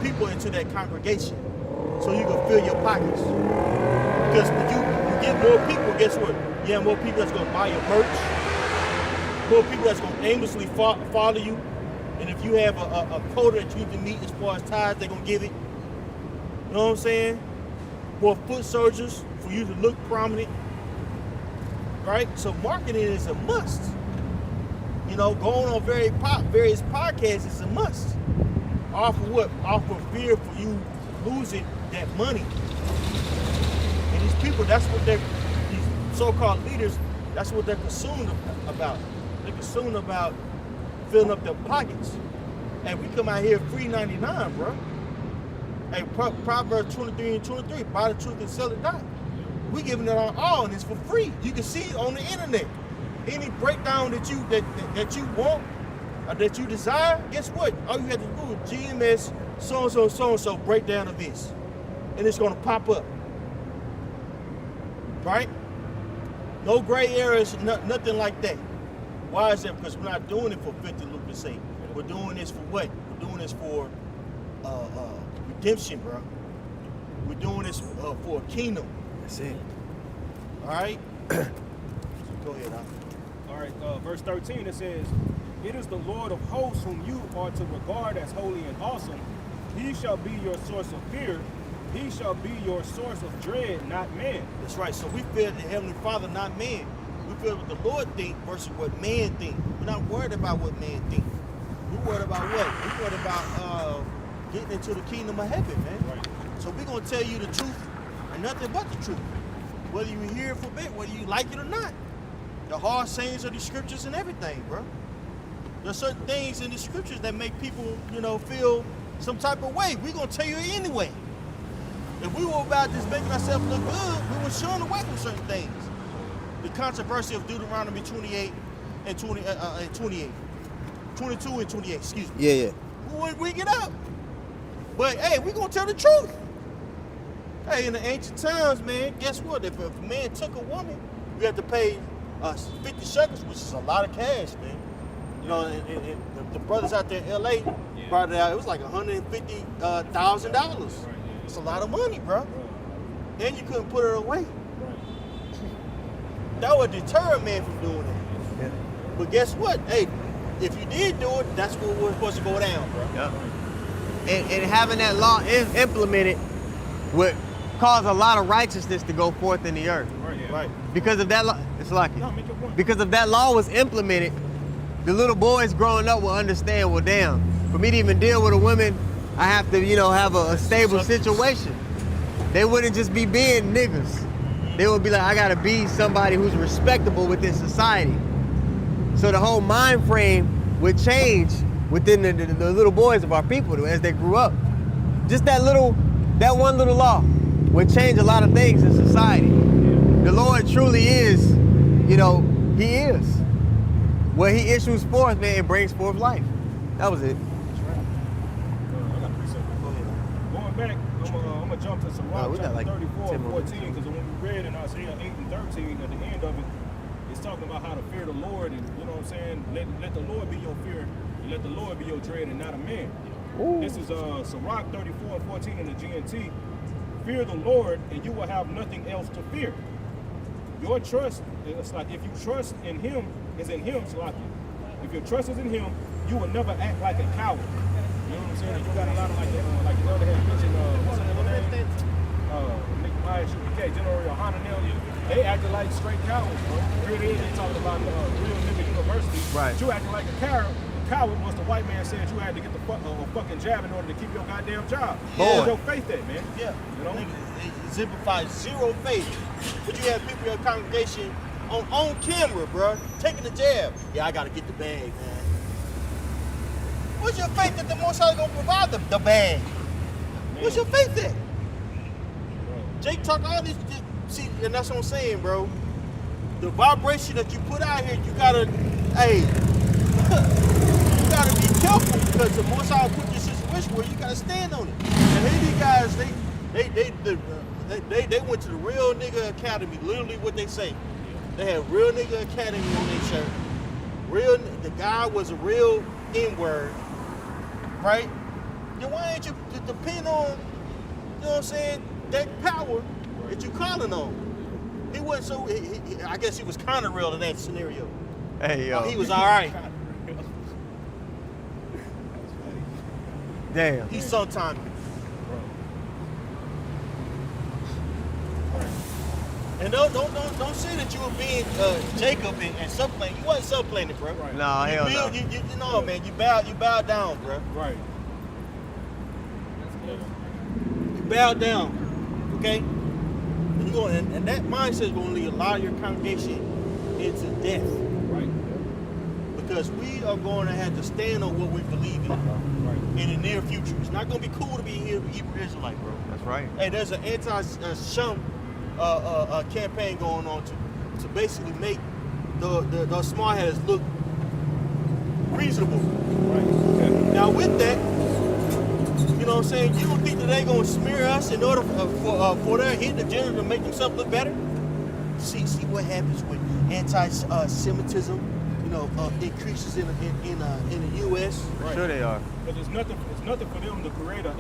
people into that congregation, so you can fill your pockets. Because when you get more people, guess what? You have more people that's going to buy your merch, more people that's going to aimlessly follow you. And if you have a quota that you need to meet as far as tithes, they're going to give it. You know what I'm saying? More foot soldiers for you to look prominent. Right? So marketing is a must. You know, going on various podcasts is a must. Off of what? Off of fear for you losing that money. And these people, that's what these so-called leaders, that's what they're consumed about. They're consumed about filling up their pockets. And we come out here free 99, bro. Hey, Proverbs 23 and 23, buy the truth and sell it not. We giving it our all, and it's for free. You can see it on the internet. Any breakdown that you want or that you desire, guess what? All you have to do is GMS so-and-so breakdown of this. And it's gonna pop up. Right? No gray areas, nothing like that. Why is that? Because we're not doing it for 50 lucra's sake. We're doing this for what? We're doing this for redemption, bro. We're doing this for a kingdom. That's it. All right? Go ahead, Al. All right, verse 13, it says, "It is the Lord of hosts whom you are to regard as holy and awesome. He shall be your source of fear. He shall be your source of dread, not man." That's right. So we fear the Heavenly Father, not man. We fear what the Lord think versus what man think. We're not worried about what man think. We're worried about what? We're worried about getting into the kingdom of heaven, man. Right. So we're going to tell you the truth and nothing but the truth. Whether you hear it for bit, whether you like it or not. The hard sayings of the scriptures and everything, bro. There's certain things in the scriptures that make people, feel some type of way. We're going to tell you anyway. If we were about just making ourselves look good, we were showing away from certain things. The controversy of Deuteronomy 28 and 28. 22 and 28, excuse me. Yeah. We wouldn't bring it up. But, hey, we're going to tell the truth. Hey, in the ancient times, man, guess what? If a man took a woman, you have to pay 50 shekels, which is a lot of cash, man. You know, and the brothers out there in L.A. brought it out. It was like $150,000. It's a lot of money, bro. And you couldn't put her away. That would deter a man from doing it. Yeah. But guess what? Hey, if you did do it, that's what was supposed to go down, bro. Yeah. And having that law implemented would cause a lot of righteousness to go forth in the earth. Right. Because of that law, it's lucky. No, make your point. Because if that law was implemented, the little boys growing up will understand, well, damn, for me to even deal with a woman, I have to, have a stable situation. They wouldn't just be being niggas. They would be like, I gotta be somebody who's respectable within society. So the whole mind frame would change within the little boys of our people as they grew up. Just that one little law would change a lot of things in society. The Lord truly is, He is. Where He issues forth, man, it brings forth life. That was it. I got 3 seconds. Going back, I'm gonna jump to some we got chapter like 34 and 10 14, because when we read in Isaiah 8 and 13, at the end of it, it's talking about how to fear the Lord, and you know what I'm saying? Let the Lord be your fear, and let the Lord be your dread, and not a man. Ooh. This is Sirach 34 and 14 in the GNT. Fear the Lord, and you will have nothing else to fear. Your trust, it's like if you trust in Him, it's in Him, Slaki. If your trust is in Him, you will never act like a coward. You know what I'm saying? You got a lot of like the other had mentioned, what's the name? Nikolai Shubike, General Yohana, they acted like straight cowards, bro. Here it is, they talking about real nigga university. Right. You acting like a coward once the white man said you had to get the fucking jab in order to keep your goddamn job. Where's your faith at, man? Yeah. You know? It exemplifies zero faith. But you have people in your congregation on camera, bro, taking the jab. Yeah, I gotta get the bag, man. What's your faith that the Most High is gonna provide the bag? What's your faith at? Jake talk all these see, and that's what I'm saying, bro. The vibration that you put out here, you gotta, hey, you gotta be careful because the more I put this situation where you gotta stand on it. And here these guys, they went to the Real Nigga Academy. Literally, what they say, they had Real Nigga Academy on their shirt. The guy was a real N-word, right? Then why ain't you depend on, you know what I'm saying, that power that you calling on? He wasn't so. I guess he was kind of real in that scenario. Hey, yo. He was all right. Damn. He sometime. And don't say that you were being Jacob and subplaying. You wasn't subplaying it, bro. Right. Nah, hell no. You know, man. You bowed down, bro. Right. You bowed down. Okay. And you going, and that mindset is going to lead a lot of your congregation into death. Right. Because we are going to have to stand on what we believe in in the near future. It's not going to be cool to be here Hebrew Israelite, bro. That's right. Hey, there's an anti-shum campaign going on to basically make the smart heads look reasonable. Right. Okay. Now with that, you know what I'm saying, you don't think that they're going to smear us in order for their hidden agenda to make themselves look better? See what happens with anti-Semitism, you know, increases in the U.S. Right. Sure they are. But it's nothing for them to create a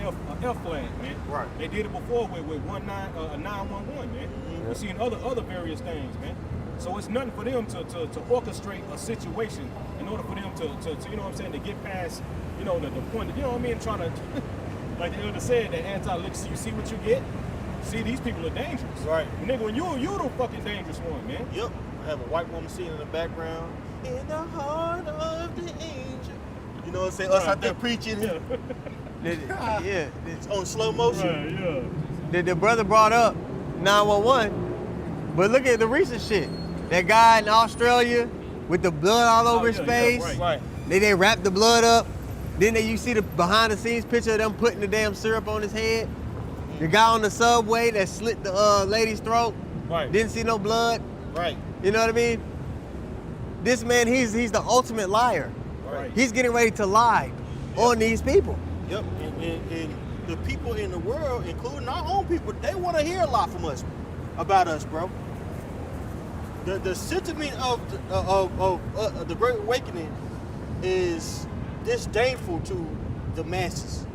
F flag, man. Right. They did it before with 911, man. Mm-hmm. We've seen other various things, man. So it's nothing for them to orchestrate a situation in order for them to you know what I'm saying, to get past, you know, the point, you know what I mean, trying to, like the elder said, that anti-literacy, you see what you get? See, these people are dangerous. Right. Nigga, when you're the fucking dangerous one, man. Yep. I have a white woman sitting in the background. In the heart of the angel. You know what I'm saying? Us out there preaching. Yeah. It's on slow motion. Yeah. The brother brought up 911, but look at the recent shit. That guy in Australia with the blood all over his face. Right. They wrapped the blood up. Then you see the behind the scenes picture of them putting the damn syrup on his head. The guy on the subway that slit the lady's throat. Right. Didn't see no blood. Right. You know what I mean? This man, he's the ultimate liar. Right. He's getting ready to lie on these people. Yep. And the people in the world, including our own people, they want to hear a lot from us, about us, bro. The sentiment of the Great Awakening is disdainful to the masses.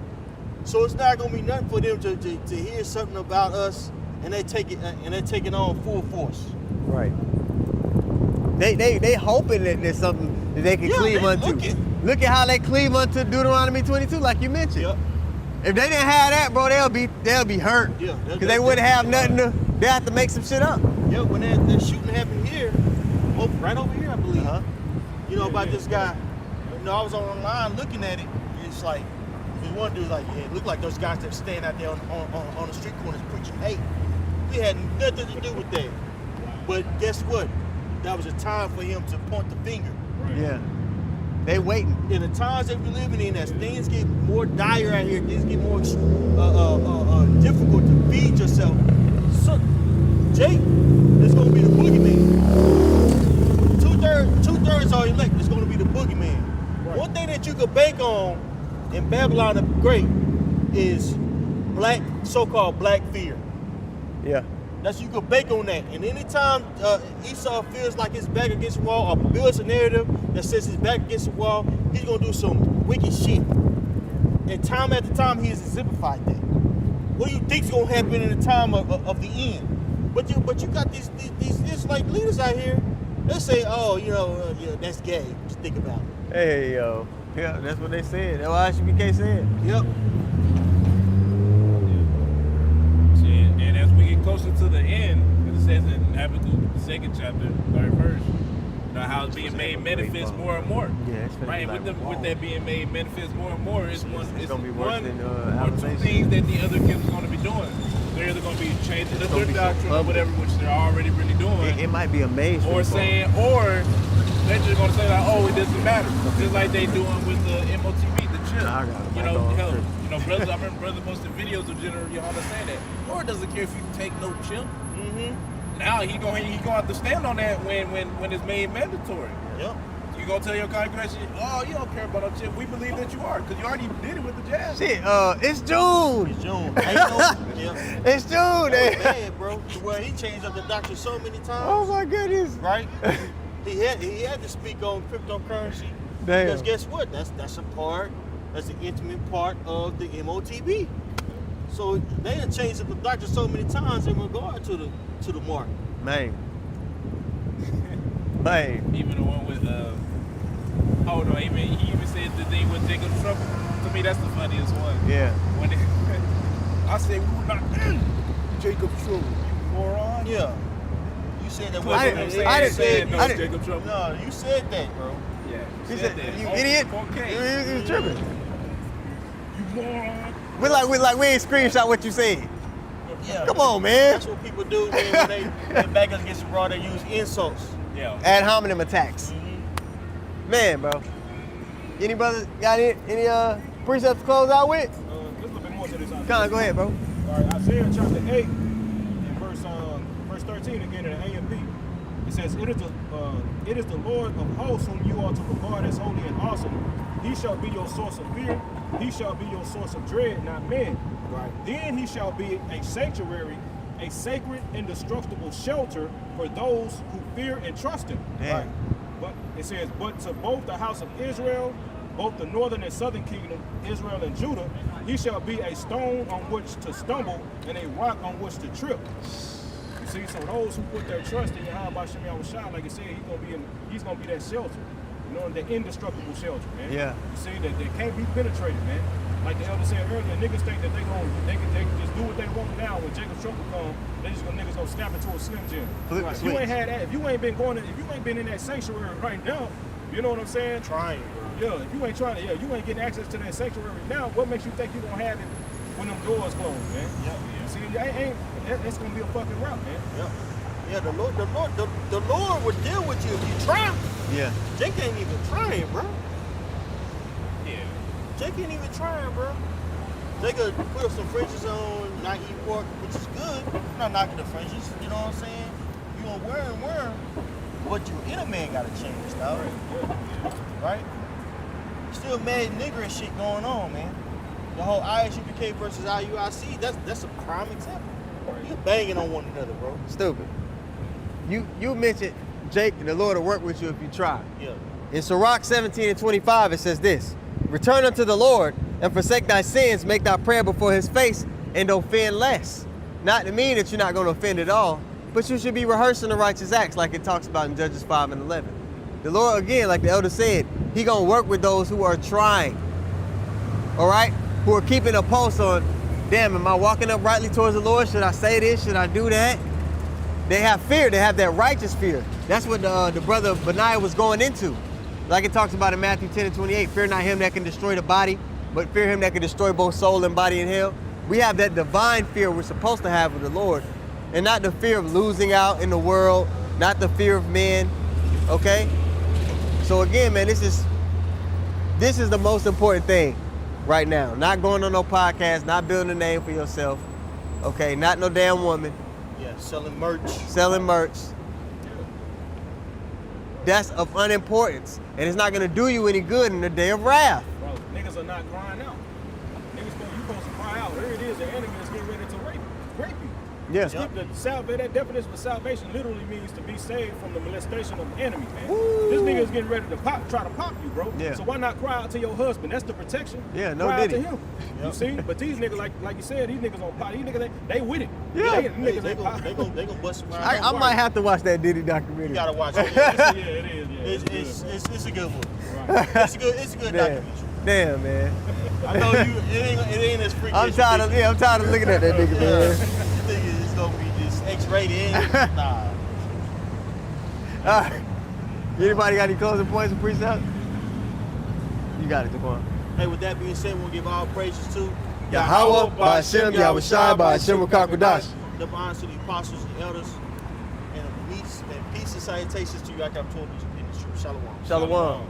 So it's not gonna be nothing for them to hear something about us and they take it on full force. Right. They hoping that there's something that they can cleave unto. Look at how they cleave unto Deuteronomy 22, like you mentioned. Yep. If they didn't have that, bro, they'll be hurt. Yeah. Because they wouldn't have nothing to. They have to make some shit up. Yeah, when that shooting happened here, right over here, I believe. You know about this guy. You know, I was online looking at it. It's like, this one dude's like, yeah, it looked like those guys that stand out there on the street corners preaching hate. We had nothing to do with that. But guess what? That was a time for him to point the finger. Right. Yeah. They waiting. In the times that we're living in, as things get more dire out here, things get more difficult to feed yourself. So, Jake is going to be the boogeyman. Two-thirds are elect. It's going to be the boogeyman. Right. One thing that you could bank on in Babylon the Great is so-called black fear. Yeah. That's, you could bank on that. And anytime Esau feels like his back against the wall or builds a narrative that says his back against the wall, he's going to do some wicked shit. And time after time, he has exemplified that. What do you think's going to happen in the time of the end? But you got these Israelite leaders out here, they say, oh, yeah, that's gay. Just think about it. Hey, yo. Yeah, that's what they said. That's what ISBK said. Yep. And as we get closer to the end, it says in Habakkuk, the 2nd chapter, 3rd verse, how it's being made manifest more and more. Yeah, it's right. Like with that being made manifest more and more, it's gonna be worse one than or two things that the other kids are going to be doing. They're either going to be changing their doctrine or whatever, which they're already really doing. It might be a mainstream. Or they're just going to say like, oh, it doesn't matter. Just like they doing with the MOTV, the chip. Brothers, I remember brothers posting videos of General Yohana saying that Lord doesn't care if you take no chimp. Now he gonna have to stand on that when it's made mandatory. Yep. You gonna tell your congregation, oh, you don't care about no chimp. We believe that you are, because you already did it with the jab. Shit, it's June. It's June. Ain't no, yeah. It's June. That was bad, bro. Well, he changed up the doctrine so many times. Oh my goodness. Right? he had to speak on cryptocurrency. Damn. Because guess what? That's the intimate part of the MOTB. So they done changed up the doctrine so many times in regard to the mark. Man. Even the one with he even said the thing with Jacob Trouble. To me, that's the funniest one. Yeah. When I said we were not in Jacob Trouble, you moron. Yeah. You said that. I didn't No, Jacob Trouble. No, you said that, bro. Yeah. He said, that. you On idiot. 4K. You was tripping. You moron. We ain't screenshot what you said. Yeah. Come on, man. That's what people do when back against the raw. They use insults. Yeah. Ad hominem attacks. Man, bro. Any brothers got any precepts to close out with? There's a little bit more to this. Con, go ahead, bro. All right, Isaiah chapter 8, and verse 13 again in the A and B. It says, it is the Lord of hosts whom you are to regard as holy and awesome. He shall be your source of fear. He shall be your source of dread, not men. Right. Then he shall be a sanctuary, a sacred, indestructible shelter for those who fear and trust him. Damn. Right. But it says, but to both the house of Israel, both the northern and southern kingdom, Israel and Judah, he shall be a stone on which to stumble and a rock on which to trip. You see, so those who put their trust in Yahweh Shem Yahushua, like I said, he's gonna be that shelter. You know, the indestructible shelter, man. Yeah. You see, that they can't be penetrated, man. Like the elder said earlier, niggas think that they can just do what they want now. When Jacob Trouble come, niggas gonna snap into a Slim Jim. Flip the If you switch. ain't had that, if you ain't been in that sanctuary right now, you know what I'm saying? Trying, bro. Yeah, if you ain't trying to, you ain't getting access to that sanctuary now, what makes you think you gonna have it when them doors close, man? Yep. See, that's gonna be a fucking route, man. Yep. Yeah, the Lord would deal with you if you try. Yeah. Jake ain't even trying, bro. Yeah. Jake ain't even trying, bro. Jake could put up some fringes on, not eat pork, which is good. I'm not knocking the fringes, you know what I'm saying? You gonna wear them, but your inner man gotta change, dog. Right? Still mad nigger and shit going on, man. The whole ISUPK versus IUIC, that's a prime example. You banging on one another, bro. Stupid. You mentioned Jake, the Lord will work with you if you try. Yeah. In Sirach 17:25, it says this: return unto the Lord and forsake thy sins, make thy prayer before his face, and offend less. Not to mean that you're not going to offend at all, but you should be rehearsing the righteous acts like it talks about in Judges 5 and 11. The Lord, again, like the elder said, he going to work with those who are trying, all right? Who are keeping a pulse on, damn, am I walking uprightly towards the Lord? Should I say this? Should I do that? They have fear. They have that righteous fear. That's what the brother Benaiah was going into. Like it talks about in Matthew 10:28, fear not him that can destroy the body, but fear him that can destroy both soul and body in hell. We have that divine fear we're supposed to have with the Lord, and not the fear of losing out in the world, not the fear of men, okay? So again, man, this is the most important thing right now. Not going on no podcast, not building a name for yourself, okay? Not no damn woman. Yeah, selling merch. Selling merch. That's of unimportance, and it's not gonna do you any good in the day of wrath. Bro, niggas are not crying out. You supposed to cry out. Here it is, the enemy is getting ready to rape you. Yeah. That definition of salvation literally means to be saved from the molestation of the enemy, man. Woo. This nigga is getting ready to try to pop you, bro. Yeah. So why not cry out to your husband? That's the protection. Yeah, no cry out diddy. to him. You see? But these niggas, like you said, these niggas on pot. These niggas, they with it. Yeah. They gonna bust some I might have to watch that Diddy documentary. You gotta watch it. Yeah, it is. Yeah, It's a good one. Right. It's a good documentary. Damn, man. I know it ain't as freaky. I'm tired of looking at that nigga, man. You think it's gonna be just X-rated? Nah. All right. Anybody got any closing points or precepts? You got it, Jaquan. Hey, with that being said, we'll give all praises to Yahweh, Ba'ashem, Yahushai, Ba'ashem, Rakakwadash. The honors to the apostles and elders, and peace and salutations to you. I got told in the truth. Shalom. Shalom.